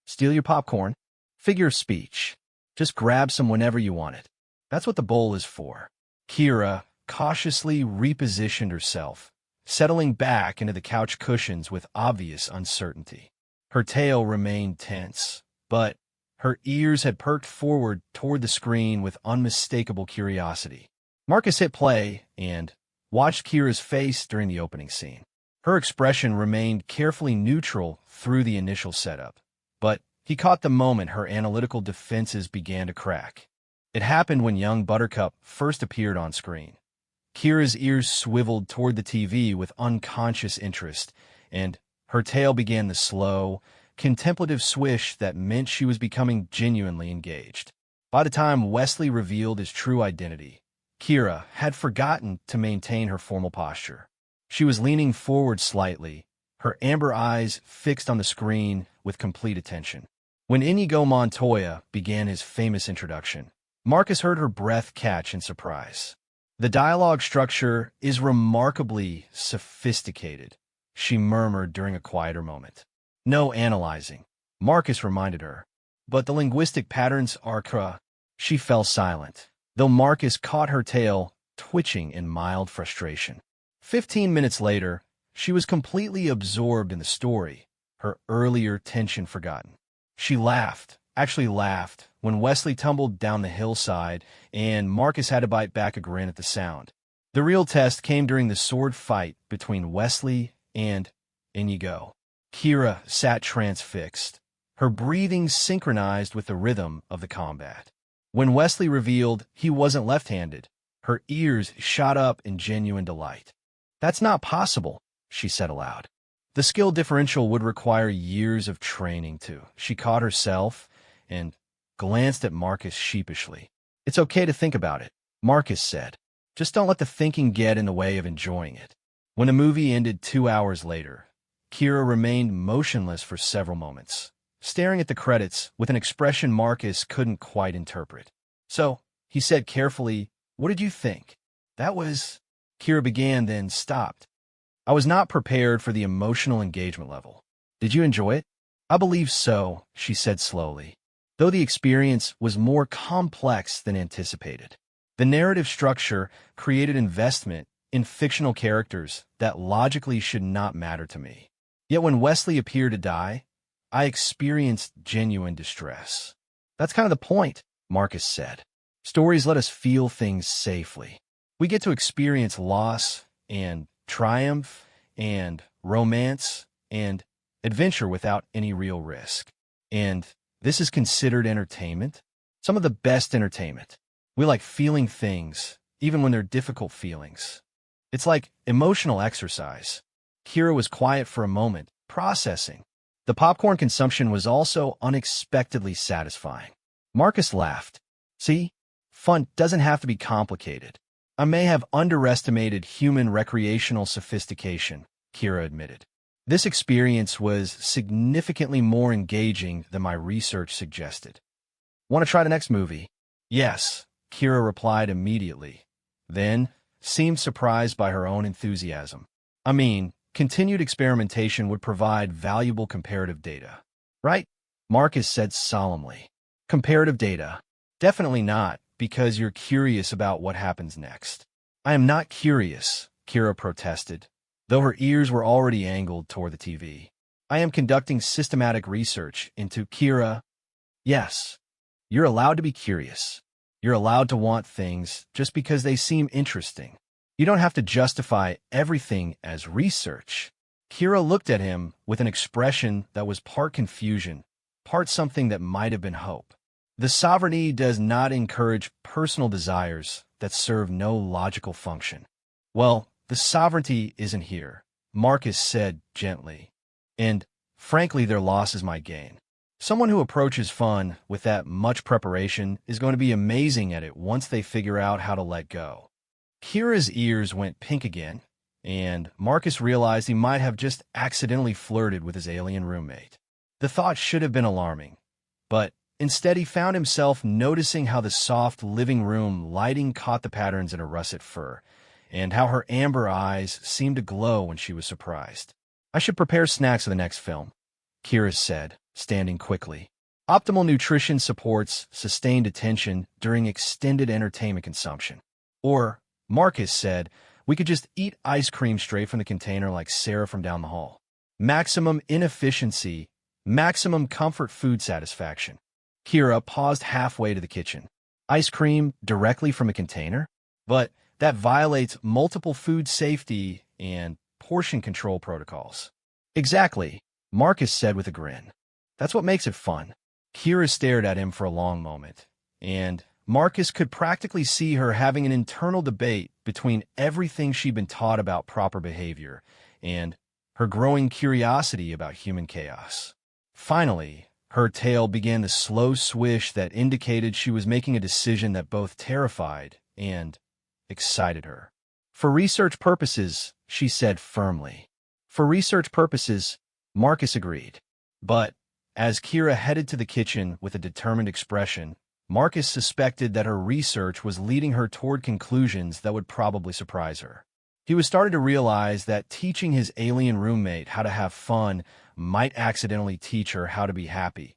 Steal your popcorn? Figure of speech. Just grab some whenever you want it. That's what the bowl is for. Kira cautiously repositioned herself, settling back into the couch cushions with obvious uncertainty. Her tail remained tense, but her ears had perked forward toward the screen with unmistakable curiosity. Marcus hit play and watched Kira's face during the opening scene. Her expression remained carefully neutral through the initial setup, but he caught the moment her analytical defenses began to crack. It happened when young Buttercup first appeared on screen. Kira's ears swiveled toward the TV with unconscious interest, and her tail began the slow, contemplative swish that meant she was becoming genuinely engaged. By the time Wesley revealed his true identity, Kira had forgotten to maintain her formal posture. She was leaning forward slightly, her amber eyes fixed on the screen with complete attention. When Inigo Montoya began his famous introduction, Marcus heard her breath catch in surprise. The dialogue structure is remarkably sophisticated, she murmured during a quieter moment. No analyzing, Marcus reminded her. But the linguistic patterns are She fell silent, though Marcus caught her tail twitching in mild frustration. 15 minutes later, she was completely absorbed in the story, her earlier tension forgotten. She actually laughed, when Wesley tumbled down the hillside and Marcus had to bite back a grin at the sound. The real test came during the sword fight between Wesley and Inigo. Kira sat transfixed, her breathing synchronized with the rhythm of the combat. When Wesley revealed he wasn't left-handed, her ears shot up in genuine delight. "That's not possible," she said aloud. The skill differential would require years of training too. She caught herself and glanced at Marcus sheepishly. "It's okay to think about it," Marcus said. "Just don't let the thinking get in the way of enjoying it." When the movie ended 2 hours later, Kira remained motionless for several moments, staring at the credits with an expression Marcus couldn't quite interpret. "So," he said carefully, "what did you think?" "That was—" Kira began, then stopped. "I was not prepared for the emotional engagement level. Did you enjoy it?" "I believe so," she said slowly, though the experience was more complex than anticipated. The narrative structure created investment in fictional characters that logically should not matter to me. Yet when Wesley appeared to die, I experienced genuine distress. "That's kind of the point," Marcus said. "Stories let us feel things safely. We get to experience loss and triumph and romance and adventure without any real risk. And this is considered entertainment. Some of the best entertainment. We like feeling things, even when they're difficult feelings. It's like emotional exercise." Kira was quiet for a moment, processing. The popcorn consumption was also unexpectedly satisfying. Marcus laughed. "See, fun doesn't have to be complicated. I may have underestimated human recreational sophistication," Kira admitted. "This experience was significantly more engaging than my research suggested. Want to try the next movie?" "Yes," Kira replied immediately, then seemed surprised by her own enthusiasm. "I mean, continued experimentation would provide valuable comparative data." "Right?" Marcus said solemnly. "Comparative data? Definitely not, because you're curious about what happens next." "I am not curious," Kira protested, though her ears were already angled toward the TV. "I am conducting systematic research into Kira." "Yes, you're allowed to be curious. You're allowed to want things just because they seem interesting. You don't have to justify everything as research." Kira looked at him with an expression that was part confusion, part something that might have been hope. "The sovereignty does not encourage personal desires that serve no logical function." "Well, the sovereignty isn't here," Marcus said gently. "And, frankly, their loss is my gain. Someone who approaches fun with that much preparation is going to be amazing at it once they figure out how to let go." Kira's ears went pink again, and Marcus realized he might have just accidentally flirted with his alien roommate. The thought should have been alarming, but instead he found himself noticing how the soft living room lighting caught the patterns in her russet fur, and how her amber eyes seemed to glow when she was surprised. "I should prepare snacks for the next film," Kira said, standing quickly. "Optimal nutrition supports sustained attention during extended entertainment consumption." Or, Marcus said, "We could just eat ice cream straight from the container like Sarah from down the hall. Maximum inefficiency, maximum comfort food satisfaction." Kira paused halfway to the kitchen. "Ice cream directly from a container? But that violates multiple food safety and portion control protocols." "Exactly," Marcus said with a grin. "That's what makes it fun." Kira stared at him for a long moment, and Marcus could practically see her having an internal debate between everything she'd been taught about proper behavior and her growing curiosity about human chaos. Finally, her tail began the slow swish that indicated she was making a decision that both terrified and excited her. "For research purposes," she said firmly. "For research purposes," Marcus agreed. But as Kira headed to the kitchen with a determined expression, Marcus suspected that her research was leading her toward conclusions that would probably surprise her. He was starting to realize that teaching his alien roommate how to have fun might accidentally teach her how to be happy,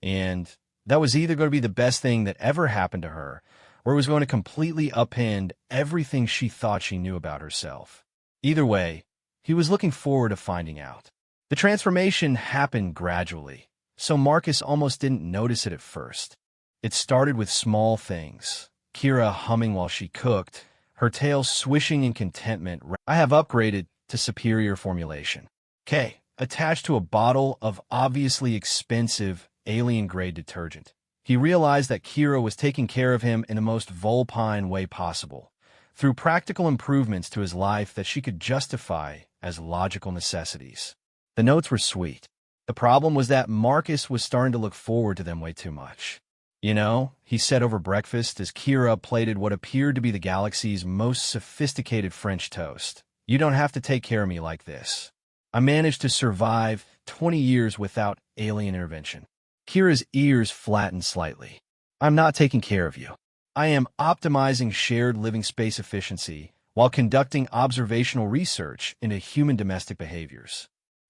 and that was either going to be the best thing that ever happened to her, or it was going to completely upend everything she thought she knew about herself. Either way, he was looking forward to finding out. The transformation happened gradually, so Marcus almost didn't notice it at first. It started with small things. Kira humming while she cooked, her tail swishing in contentment. "I have upgraded to superior formulation." K, attached to a bottle of obviously expensive alien-grade detergent. He realized that Kira was taking care of him in the most Vulpine way possible, through practical improvements to his life that she could justify as logical necessities. The notes were sweet. The problem was that Marcus was starting to look forward to them way too much. "You know," he said over breakfast as Kira plated what appeared to be the galaxy's most sophisticated French toast, "you don't have to take care of me like this. I managed to survive 20 years without alien intervention." Kira's ears flattened slightly. "I'm not taking care of you. I am optimizing shared living space efficiency while conducting observational research into human domestic behaviors."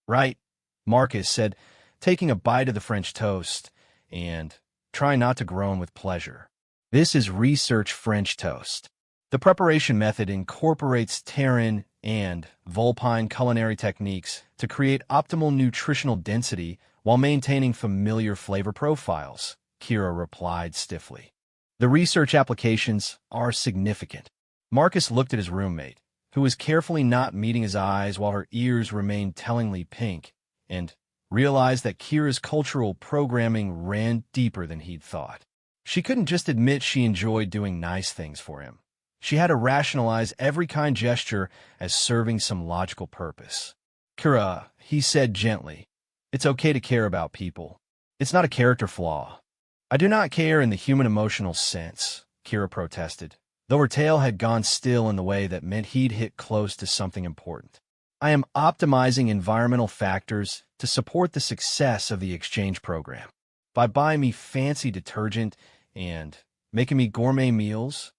"Right," Marcus said, taking a bite of the French toast and trying not to groan with pleasure. "This is research French toast. The preparation method incorporates Terran and Vulpine culinary techniques to create optimal nutritional density while maintaining familiar flavor profiles," Kira replied stiffly. "The research applications are significant." Marcus looked at his roommate, who was carefully not meeting his eyes while her ears remained tellingly pink, and realized that Kira's cultural programming ran deeper than he'd thought. She couldn't just admit she enjoyed doing nice things for him. She had to rationalize every kind gesture as serving some logical purpose. "Kira," he said gently, "it's okay to care about people. It's not a character flaw." "I do not care in the human emotional sense," Kira protested, though her tail had gone still in the way that meant he'd hit close to something important. "I am optimizing environmental factors to support the success of the exchange program. By buying me fancy detergent and making me gourmet meals,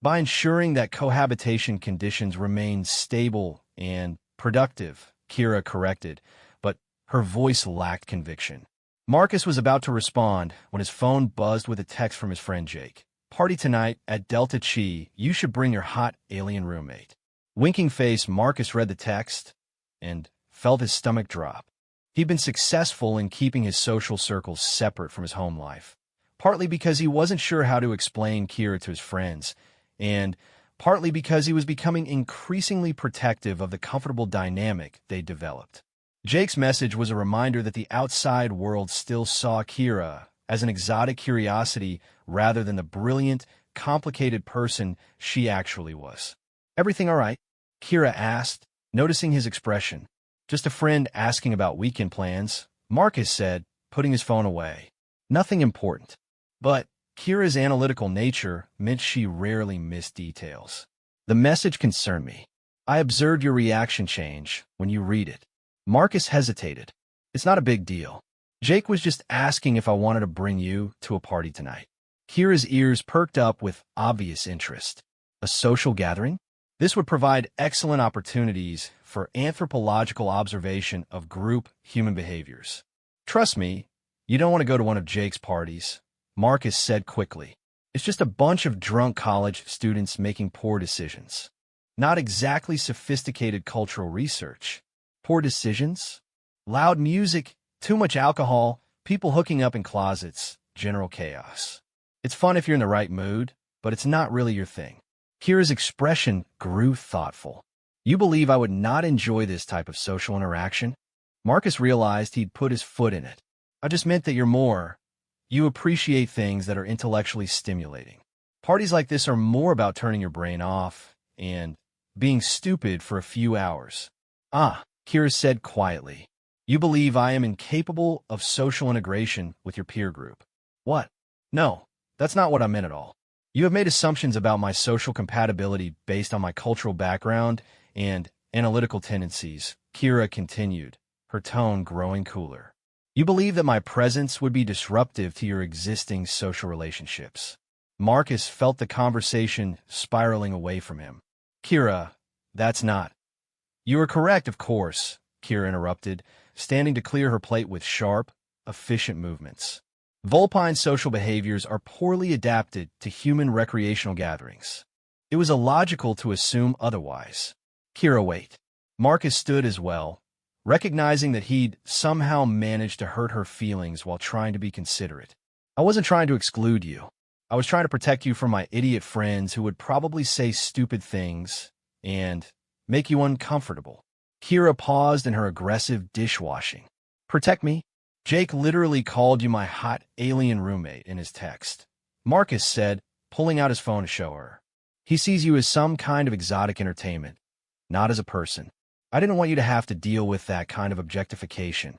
by ensuring that cohabitation conditions remain stable and productive," Kira corrected, but her voice lacked conviction. Marcus was about to respond when his phone buzzed with a text from his friend Jake. "Party tonight at Delta Chi. You should bring your hot alien roommate." Winking face, Marcus read the text and felt his stomach drop. He'd been successful in keeping his social circles separate from his home life, partly because he wasn't sure how to explain Kira to his friends, and partly because he was becoming increasingly protective of the comfortable dynamic they'd developed. Jake's message was a reminder that the outside world still saw Kira as an exotic curiosity rather than the brilliant, complicated person she actually was. "Everything all right?" Kira asked, noticing his expression. "Just a friend asking about weekend plans," Marcus said, putting his phone away. "Nothing important." But Kira's analytical nature meant she rarely missed details. "The message concerned me. I observed your reaction change when you read it." Marcus hesitated. "It's not a big deal. Jake was just asking if I wanted to bring you to a party tonight." Kira's ears perked up with obvious interest. "A social gathering?" This would provide excellent opportunities for anthropological observation of group human behaviors. Trust me, you don't want to go to one of Jake's parties, Marcus said quickly. It's just a bunch of drunk college students making poor decisions. Not exactly sophisticated cultural research. Poor decisions? Loud music, too much alcohol, people hooking up in closets, general chaos. It's fun if you're in the right mood, but it's not really your thing. Kira's expression grew thoughtful. You believe I would not enjoy this type of social interaction? Marcus realized he'd put his foot in it. I just meant that you appreciate things that are intellectually stimulating. Parties like this are more about turning your brain off and being stupid for a few hours. Ah, Kira said quietly. You believe I am incapable of social integration with your peer group. What? No, that's not what I meant at all. You have made assumptions about my social compatibility based on my cultural background and analytical tendencies, Kira continued, her tone growing cooler. You believe that my presence would be disruptive to your existing social relationships. Marcus felt the conversation spiraling away from him. Kira, that's not. You are correct, of course, Kira interrupted, standing to clear her plate with sharp, efficient movements. Vulpine social behaviors are poorly adapted to human recreational gatherings. It was illogical to assume otherwise. Kira, wait. Marcus stood as well, recognizing that he'd somehow managed to hurt her feelings while trying to be considerate. I wasn't trying to exclude you. I was trying to protect you from my idiot friends who would probably say stupid things and make you uncomfortable. Kira paused in her aggressive dishwashing. Protect me? Jake literally called you my hot alien roommate in his text. Marcus said, pulling out his phone to show her. He sees you as some kind of exotic entertainment, not as a person. I didn't want you to have to deal with that kind of objectification.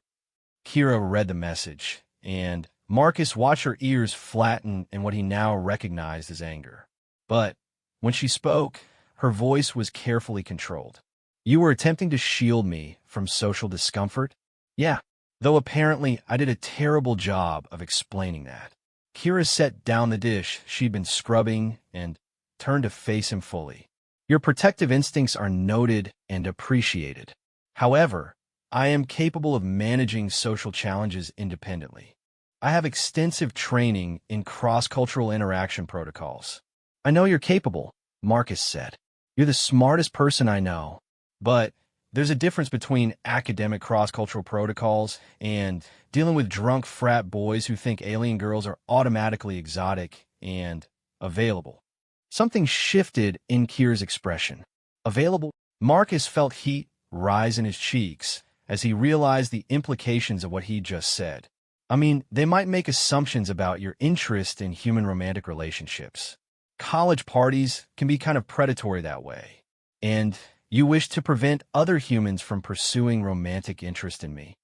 Kira read the message, and Marcus watched her ears flatten in what he now recognized as anger. But when she spoke, her voice was carefully controlled. You were attempting to shield me from social discomfort? Yeah. Though apparently I did a terrible job of explaining that. Kira set down the dish she'd been scrubbing and turned to face him fully. Your protective instincts are noted and appreciated. However, I am capable of managing social challenges independently. I have extensive training in cross-cultural interaction protocols. I know you're capable, Marcus said. You're the smartest person I know. But there's a difference between academic cross-cultural protocols and dealing with drunk frat boys who think alien girls are automatically exotic and available. Something shifted in Kira's expression. Available? Marcus felt heat rise in his cheeks as he realized the implications of what he just said. I mean, they might make assumptions about your interest in human romantic relationships. College parties can be kind of predatory that way. And you wish to prevent other humans from pursuing romantic interest in me.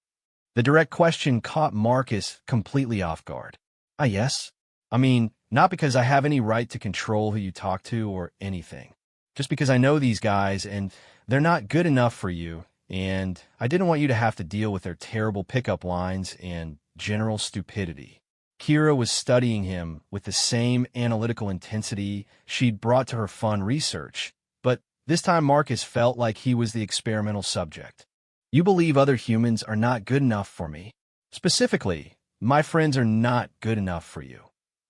The direct question caught Marcus completely off guard. Ah, yes? I mean, not because I have any right to control who you talk to or anything. Just because I know these guys and they're not good enough for you, and I didn't want you to have to deal with their terrible pickup lines and general stupidity. Kira was studying him with the same analytical intensity she'd brought to her fun research, but this time Marcus felt like he was the experimental subject. You believe other humans are not good enough for me. Specifically, my friends are not good enough for you.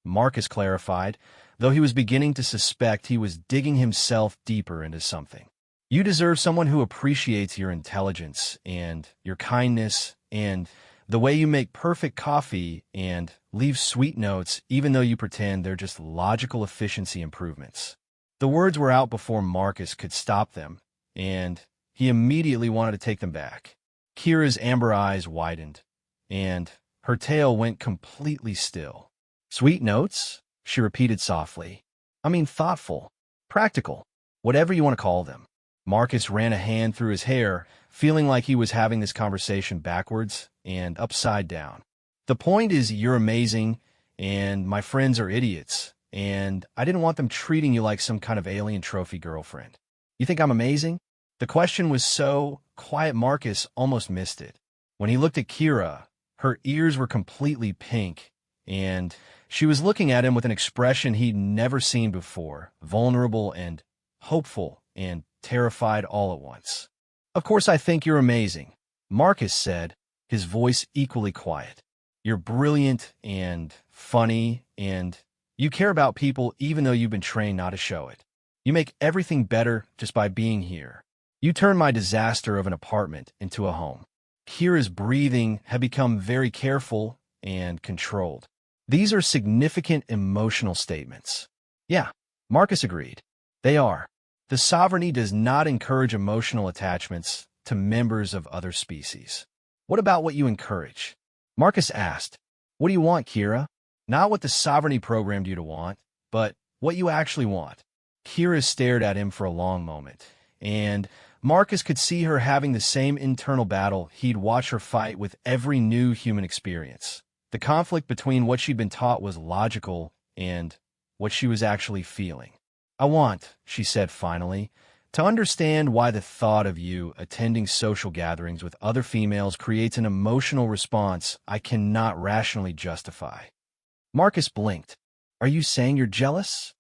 Marcus clarified, though he was beginning to suspect he was digging himself deeper into something. You deserve someone who appreciates your intelligence and your kindness and the way you make perfect coffee and leave sweet notes even though you pretend they're just logical efficiency improvements. The words were out before Marcus could stop them, and he immediately wanted to take them back. Kira's amber eyes widened, and her tail went completely still. Sweet notes? She repeated softly. I mean thoughtful, practical, whatever you want to call them. Marcus ran a hand through his hair, feeling like he was having this conversation backwards and upside down. The point is you're amazing, and my friends are idiots, and I didn't want them treating you like some kind of alien trophy girlfriend. You think I'm amazing? The question was so quiet Marcus almost missed it. When he looked at Kira, her ears were completely pink, and she was looking at him with an expression he'd never seen before, vulnerable and hopeful and terrified all at once. "Of course I think you're amazing," Marcus said, his voice equally quiet. "You're brilliant and funny, and you care about people even though you've been trained not to show it. You make everything better just by being here. You turned my disaster of an apartment into a home." Kira's breathing had become very careful and controlled. "These are significant emotional statements." "Yeah," Marcus agreed. "They are. The sovereignty does not encourage emotional attachments to members of other species." "What about what you encourage?" Marcus asked. "What do you want, Kira? Not what the sovereignty programmed you to want, but what you actually want." Kira stared at him for a long moment, and Marcus could see her having the same internal battle he'd watched her fight with every new human experience. The conflict between what she'd been taught was logical and what she was actually feeling. "I want," she said finally, "to understand why the thought of you attending social gatherings with other females creates an emotional response I cannot rationally justify." Marcus blinked. "Are you saying you're jealous?"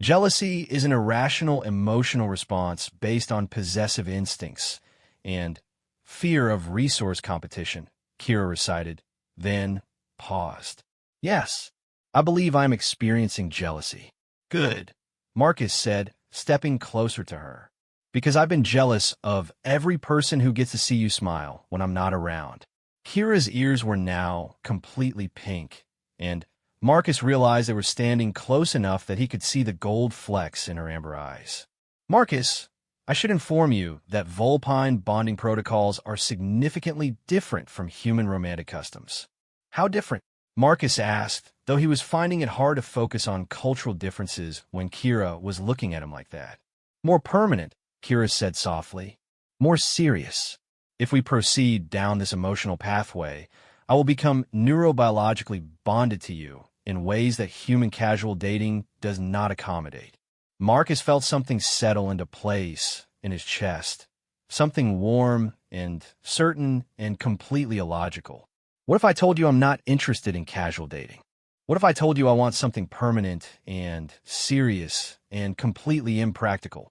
"Jealousy is an irrational emotional response based on possessive instincts and fear of resource competition," Kira recited, then paused. "Yes, I believe I'm experiencing jealousy." "Good," Marcus said, stepping closer to her. "Because I've been jealous of every person who gets to see you smile when I'm not around." Kira's ears were now completely pink, and Marcus realized they were standing close enough that he could see the gold flecks in her amber eyes. "Marcus, I should inform you that Vulpine bonding protocols are significantly different from human romantic customs." "How different?" Marcus asked, though he was finding it hard to focus on cultural differences when Kira was looking at him like that. "More permanent," Kira said softly. "More serious. If we proceed down this emotional pathway, I will become neurobiologically bonded to you in ways that human casual dating does not accommodate." Marcus felt something settle into place in his chest, something warm and certain and completely illogical. "What if I told you I'm not interested in casual dating? What if I told you I want something permanent and serious and completely impractical?"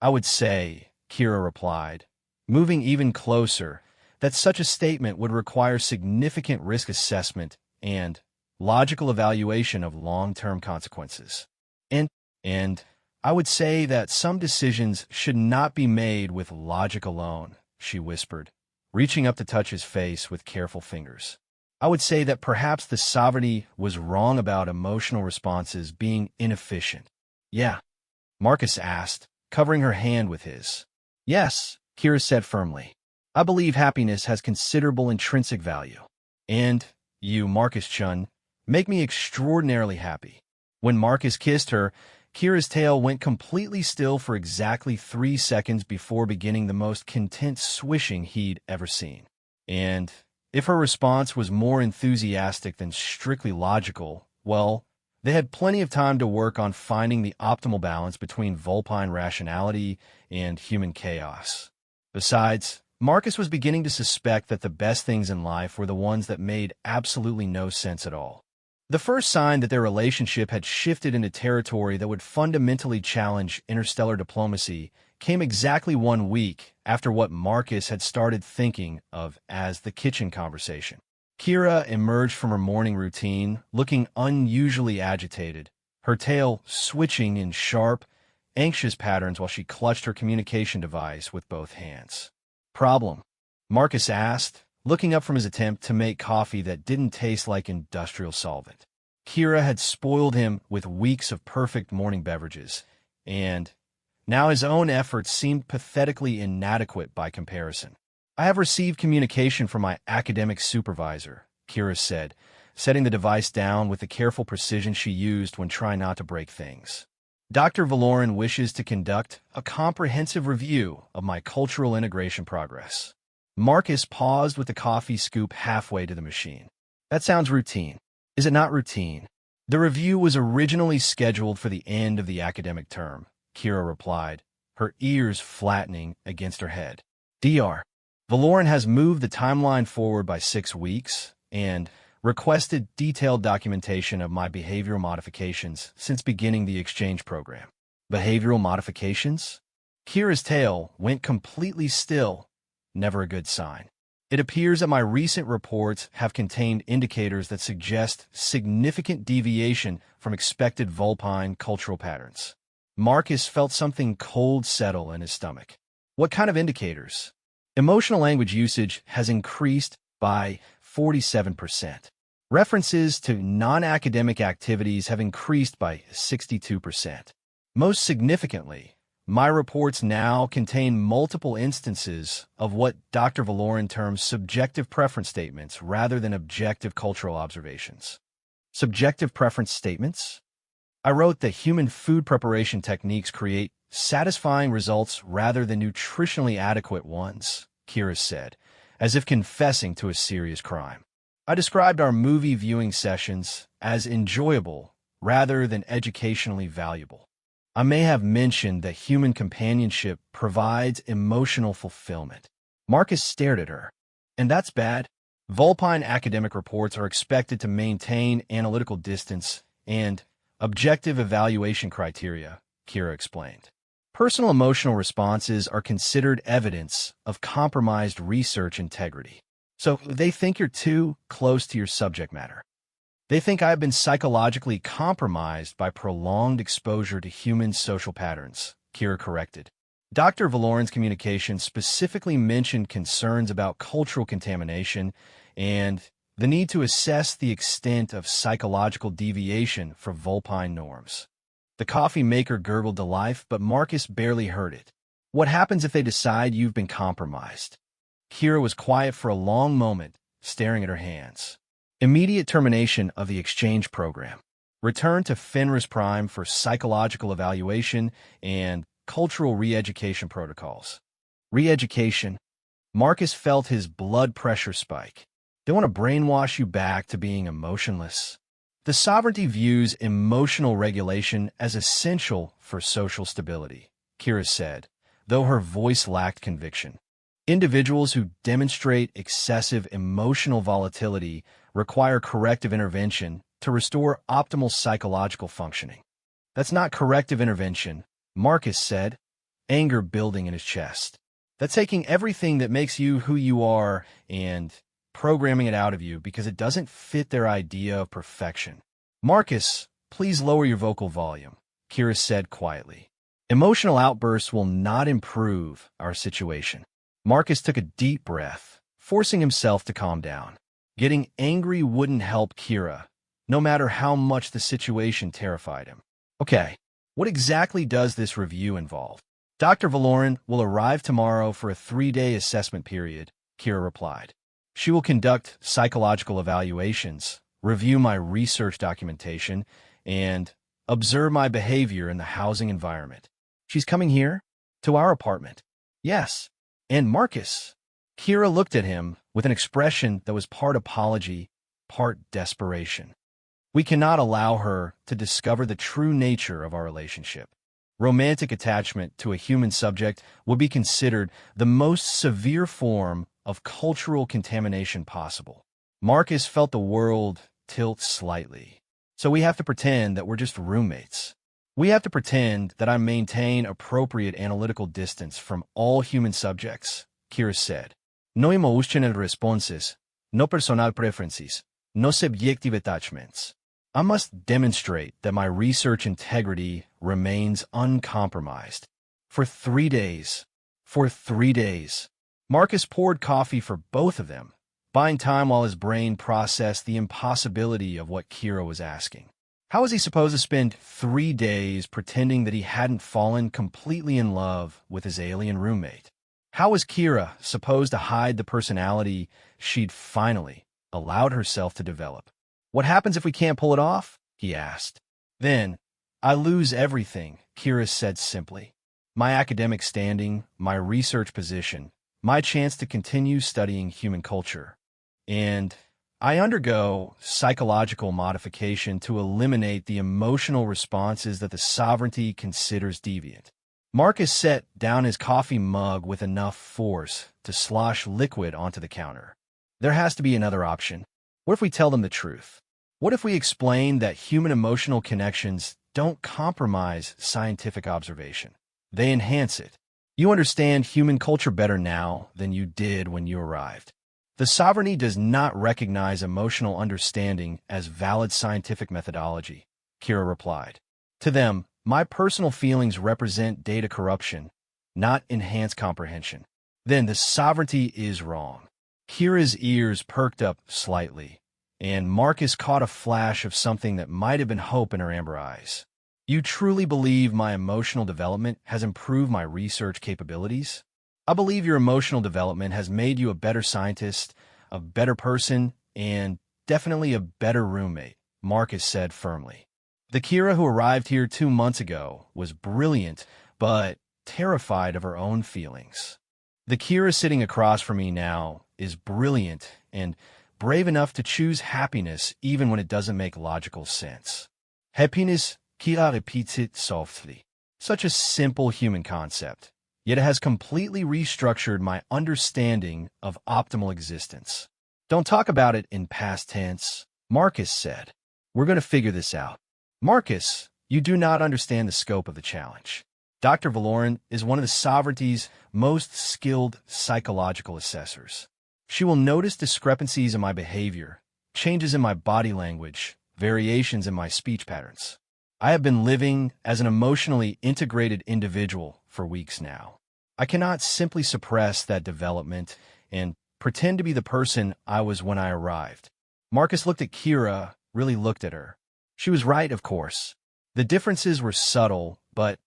"I would say," Kira replied, moving even closer, "that such a statement would require significant risk assessment and logical evaluation of long-term consequences. And I would say that some decisions should not be made with logic alone," she whispered, reaching up to touch his face with careful fingers. "I would say that perhaps the sovereignty was wrong about emotional responses being inefficient." "Yeah?" Marcus asked, covering her hand with his. "Yes," Kira said firmly. "I believe happiness has considerable intrinsic value. And you, Marcus-chun, make me extraordinarily happy." When Marcus kissed her, Kira's tail went completely still for exactly 3 seconds before beginning the most content swishing he'd ever seen. And if her response was more enthusiastic than strictly logical, well, they had plenty of time to work on finding the optimal balance between Vulpine rationality and human chaos. Besides, Marcus was beginning to suspect that the best things in life were the ones that made absolutely no sense at all. The first sign that their relationship had shifted into territory that would fundamentally challenge interstellar diplomacy came exactly 1 week after what Marcus had started thinking of as the kitchen conversation. Kira emerged from her morning routine, looking unusually agitated, her tail switching in sharp, anxious patterns while she clutched her communication device with both hands. "Problem?" Marcus asked, looking up from his attempt to make coffee that didn't taste like industrial solvent. Kira had spoiled him with weeks of perfect morning beverages, and now his own efforts seemed pathetically inadequate by comparison. "I have received communication from my academic supervisor," Kira said, setting the device down with the careful precision she used when trying not to break things. "Dr. Valoran wishes to conduct a comprehensive review of my cultural integration progress." Marcus paused with the coffee scoop halfway to the machine. "That sounds routine. Is it not routine?" "The review was originally scheduled for the end of the academic term," Kira replied, her ears flattening against her head. "Dr. Valoran has moved the timeline forward by 6 weeks and requested detailed documentation of my behavioral modifications since beginning the exchange program." "Behavioral modifications?" Kira's tail went completely still, never a good sign. It appears that my recent reports have contained indicators that suggest significant deviation from expected Vulpine cultural patterns. Marcus felt something cold settle in his stomach. What kind of indicators? Emotional language usage has increased by 47%. References to non-academic activities have increased by 62%. Most significantly, my reports now contain multiple instances of what Dr. Valoran terms subjective preference statements rather than objective cultural observations. Subjective preference statements? I wrote that human food preparation techniques create satisfying results rather than nutritionally adequate ones, Kira said, as if confessing to a serious crime. I described our movie viewing sessions as enjoyable rather than educationally valuable. I may have mentioned that human companionship provides emotional fulfillment. Marcus stared at her. And that's bad. Vulpine academic reports are expected to maintain analytical distance and objective evaluation criteria, Kira explained. Personal emotional responses are considered evidence of compromised research integrity. So they think you're too close to your subject matter. They think I have been psychologically compromised by prolonged exposure to human social patterns, Kira corrected. Dr. Valoran's communication specifically mentioned concerns about cultural contamination and the need to assess the extent of psychological deviation from Vulpine norms. The coffee maker gurgled to life, but Marcus barely heard it. What happens if they decide you've been compromised? Kira was quiet for a long moment, staring at her hands. Immediate termination of the exchange program. Return to Fenris Prime for psychological evaluation and cultural re-education protocols. Re-education. Marcus felt his blood pressure spike. They want to brainwash you back to being emotionless. The sovereignty views emotional regulation as essential for social stability, Kira said, though her voice lacked conviction. Individuals who demonstrate excessive emotional volatility require corrective intervention to restore optimal psychological functioning. That's not corrective intervention, Marcus said, anger building in his chest. That's taking everything that makes you who you are and programming it out of you because it doesn't fit their idea of perfection. Marcus, please lower your vocal volume, Kira said quietly. Emotional outbursts will not improve our situation. Marcus took a deep breath, forcing himself to calm down. Getting angry wouldn't help Kira, no matter how much the situation terrified him. Okay, what exactly does this review involve? Dr. Valoran will arrive tomorrow for a 3-day assessment period, Kira replied. She will conduct psychological evaluations, review my research documentation, and observe my behavior in the housing environment. She's coming here? To our apartment? Yes. And Marcus? Kira looked at him with an expression that was part apology, part desperation. We cannot allow her to discover the true nature of our relationship. Romantic attachment to a human subject would be considered the most severe form of cultural contamination possible. Marcus felt the world tilt slightly. So we have to pretend that we're just roommates. We have to pretend that I maintain appropriate analytical distance from all human subjects, Kira said. No emotional responses, no personal preferences, no subjective attachments. I must demonstrate that my research integrity remains uncompromised. For 3 days. For 3 days. Marcus poured coffee for both of them, buying time while his brain processed the impossibility of what Kira was asking. How was he supposed to spend 3 days pretending that he hadn't fallen completely in love with his alien roommate? How was Kira supposed to hide the personality she'd finally allowed herself to develop? What happens if we can't pull it off? He asked. Then, I lose everything, Kira said simply. My academic standing, my research position, my chance to continue studying human culture. And I undergo psychological modification to eliminate the emotional responses that the sovereignty considers deviant. Marcus set down his coffee mug with enough force to slosh liquid onto the counter. There has to be another option. What if we tell them the truth? What if we explain that human emotional connections don't compromise scientific observation? They enhance it. You understand human culture better now than you did when you arrived. The sovereignty does not recognize emotional understanding as valid scientific methodology, Kira replied. To them, my personal feelings represent data corruption, not enhanced comprehension. Then the sovereignty is wrong. Kira's ears perked up slightly, and Marcus caught a flash of something that might have been hope in her amber eyes. You truly believe my emotional development has improved my research capabilities? I believe your emotional development has made you a better scientist, a better person, and definitely a better roommate, Marcus said firmly. The Kira who arrived here 2 months ago was brilliant, but terrified of her own feelings. The Kira sitting across from me now is brilliant and brave enough to choose happiness even when it doesn't make logical sense. Happiness, Kira repeats it softly. Such a simple human concept, yet it has completely restructured my understanding of optimal existence. Don't talk about it in past tense, Marcus said. We're going to figure this out. Marcus, you do not understand the scope of the challenge. Dr. Valoran is one of the sovereignty's most skilled psychological assessors. She will notice discrepancies in my behavior, changes in my body language, variations in my speech patterns. I have been living as an emotionally integrated individual for weeks now. I cannot simply suppress that development and pretend to be the person I was when I arrived. Marcus looked at Kira, really looked at her. She was right, of course. The differences were subtle, but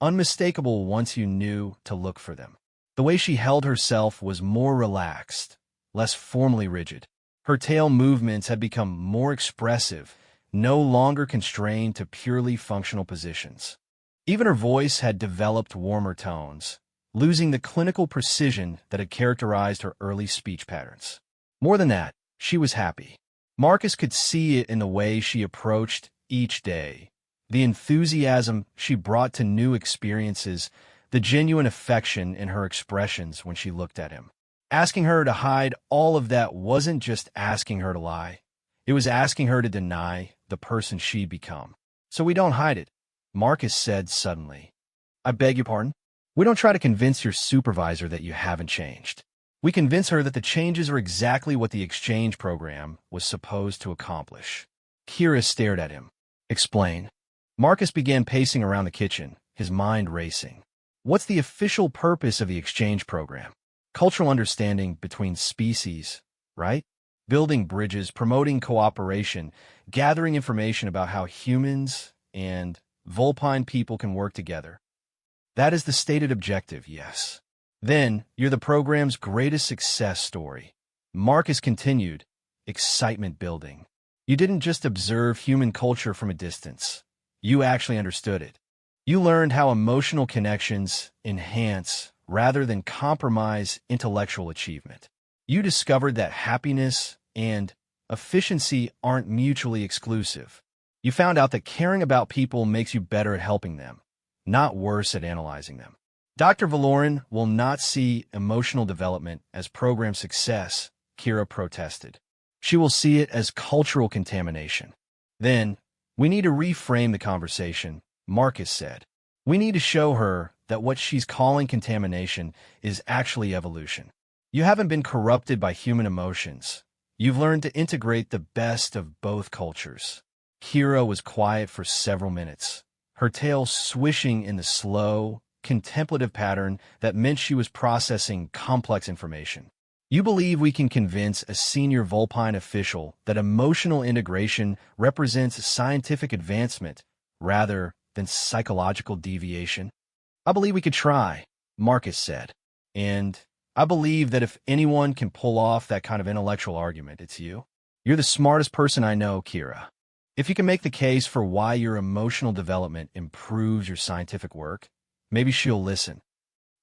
unmistakable once you knew to look for them. The way she held herself was more relaxed, less formally rigid. Her tail movements had become more expressive, no longer constrained to purely functional positions. Even her voice had developed warmer tones, losing the clinical precision that had characterized her early speech patterns. More than that, she was happy. Marcus could see it in the way she approached each day, the enthusiasm she brought to new experiences, the genuine affection in her expressions when she looked at him. Asking her to hide all of that wasn't just asking her to lie. It was asking her to deny the person she'd become. So we don't hide it, Marcus said suddenly. I beg your pardon? We don't try to convince your supervisor that you haven't changed. We convince her that the changes are exactly what the exchange program was supposed to accomplish. Kira stared at him. Explain. Marcus began pacing around the kitchen, his mind racing. What's the official purpose of the exchange program? Cultural understanding between species, right? Building bridges, promoting cooperation, gathering information about how humans and Vulpine people can work together. That is the stated objective, yes. Then, you're the program's greatest success story. Marcus continued, excitement building. You didn't just observe human culture from a distance. You actually understood it. You learned how emotional connections enhance rather than compromise intellectual achievement. You discovered that happiness and efficiency aren't mutually exclusive. You found out that caring about people makes you better at helping them, not worse at analyzing them. Dr. Valoran will not see emotional development as program success, Kira protested. She will see it as cultural contamination. Then, we need to reframe the conversation, Marcus said. We need to show her that what she's calling contamination is actually evolution. You haven't been corrupted by human emotions. You've learned to integrate the best of both cultures. Kira was quiet for several minutes, her tail swishing in the slow, contemplative pattern that meant she was processing complex information. You believe we can convince a senior Vulpine official that emotional integration represents scientific advancement rather than psychological deviation? I believe we could try, Marcus said. And I believe that if anyone can pull off that kind of intellectual argument, it's you. You're the smartest person I know, Kira. If you can make the case for why your emotional development improves your scientific work, maybe she'll listen.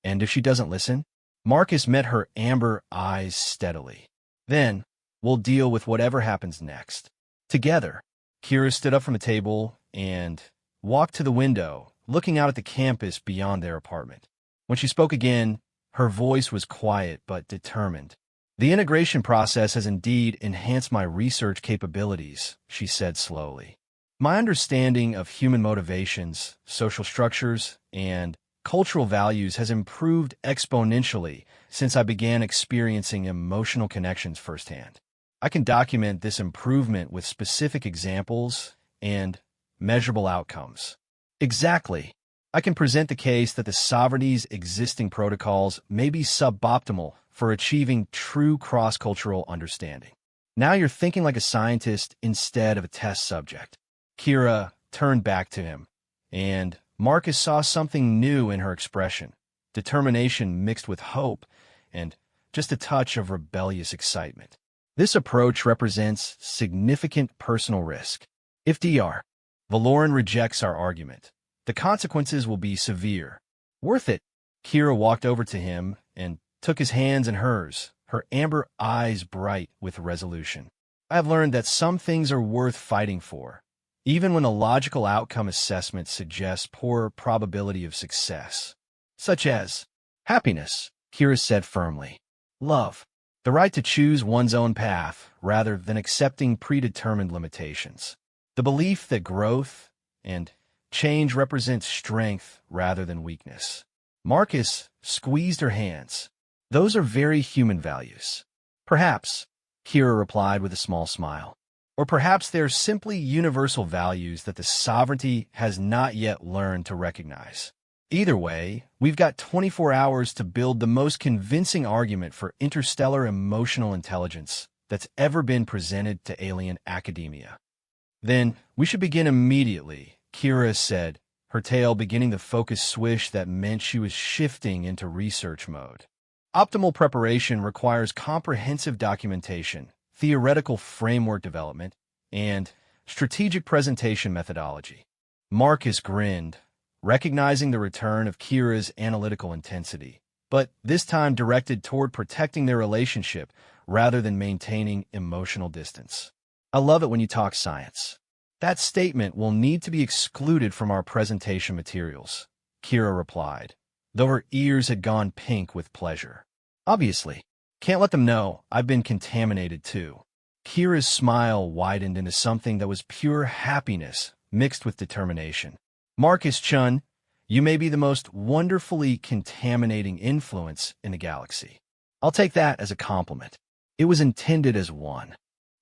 And if she doesn't listen, Marcus met her amber eyes steadily. Then, we'll deal with whatever happens next. Together, Kira stood up from the table and walked to the window, looking out at the campus beyond their apartment. When she spoke again, her voice was quiet but determined. The integration process has indeed enhanced my research capabilities, she said slowly. My understanding of human motivations, social structures, and cultural values has improved exponentially since I began experiencing emotional connections firsthand. I can document this improvement with specific examples and measurable outcomes. Exactly. I can present the case that the sovereignty's existing protocols may be suboptimal for achieving true cross-cultural understanding. Now you're thinking like a scientist instead of a test subject. Kira turned back to him, and Marcus saw something new in her expression, determination mixed with hope, and just a touch of rebellious excitement. This approach represents significant personal risk. If Dr. Valoran rejects our argument, the consequences will be severe. Worth it. Kira walked over to him and took his hands in hers, her amber eyes bright with resolution. I have learned that some things are worth fighting for, even when a logical outcome assessment suggests poor probability of success. Such as happiness, Kira said firmly. Love. The right to choose one's own path rather than accepting predetermined limitations. The belief that growth and change represents strength rather than weakness. Marcus squeezed her hands. Those are very human values. Perhaps, Kira replied with a small smile. Or perhaps they're simply universal values that the sovereignty has not yet learned to recognize. Either way, we've got 24 hours to build the most convincing argument for interstellar emotional intelligence that's ever been presented to alien academia. Then, we should begin immediately, Kira said, her tail beginning the focus swish that meant she was shifting into research mode. Optimal preparation requires comprehensive documentation, theoretical framework development, and strategic presentation methodology. Marcus grinned, recognizing the return of Kira's analytical intensity, but this time directed toward protecting their relationship rather than maintaining emotional distance. I love it when you talk science. That statement will need to be excluded from our presentation materials, Kira replied, though her ears had gone pink with pleasure. Obviously. Can't let them know I've been contaminated too. Kira's smile widened into something that was pure happiness mixed with determination. Marcus Chun, you may be the most wonderfully contaminating influence in the galaxy. I'll take that as a compliment. It was intended as one.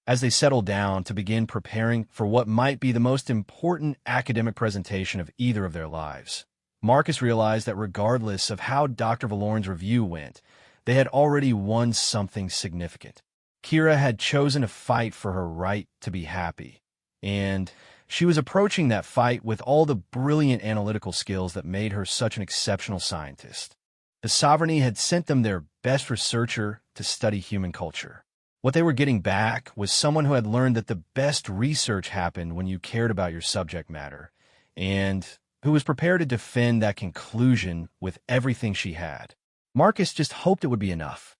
As they settled down to begin preparing for what might be the most important academic presentation of either of their lives, Marcus realized that regardless of how Dr. Valoran's review went, they had already won something significant. Kira had chosen to fight for her right to be happy, and she was approaching that fight with all the brilliant analytical skills that made her such an exceptional scientist. The Sovereignty had sent them their best researcher to study human culture. What they were getting back was someone who had learned that the best research happened when you cared about your subject matter, and who was prepared to defend that conclusion with everything she had. Marcus just hoped it would be enough.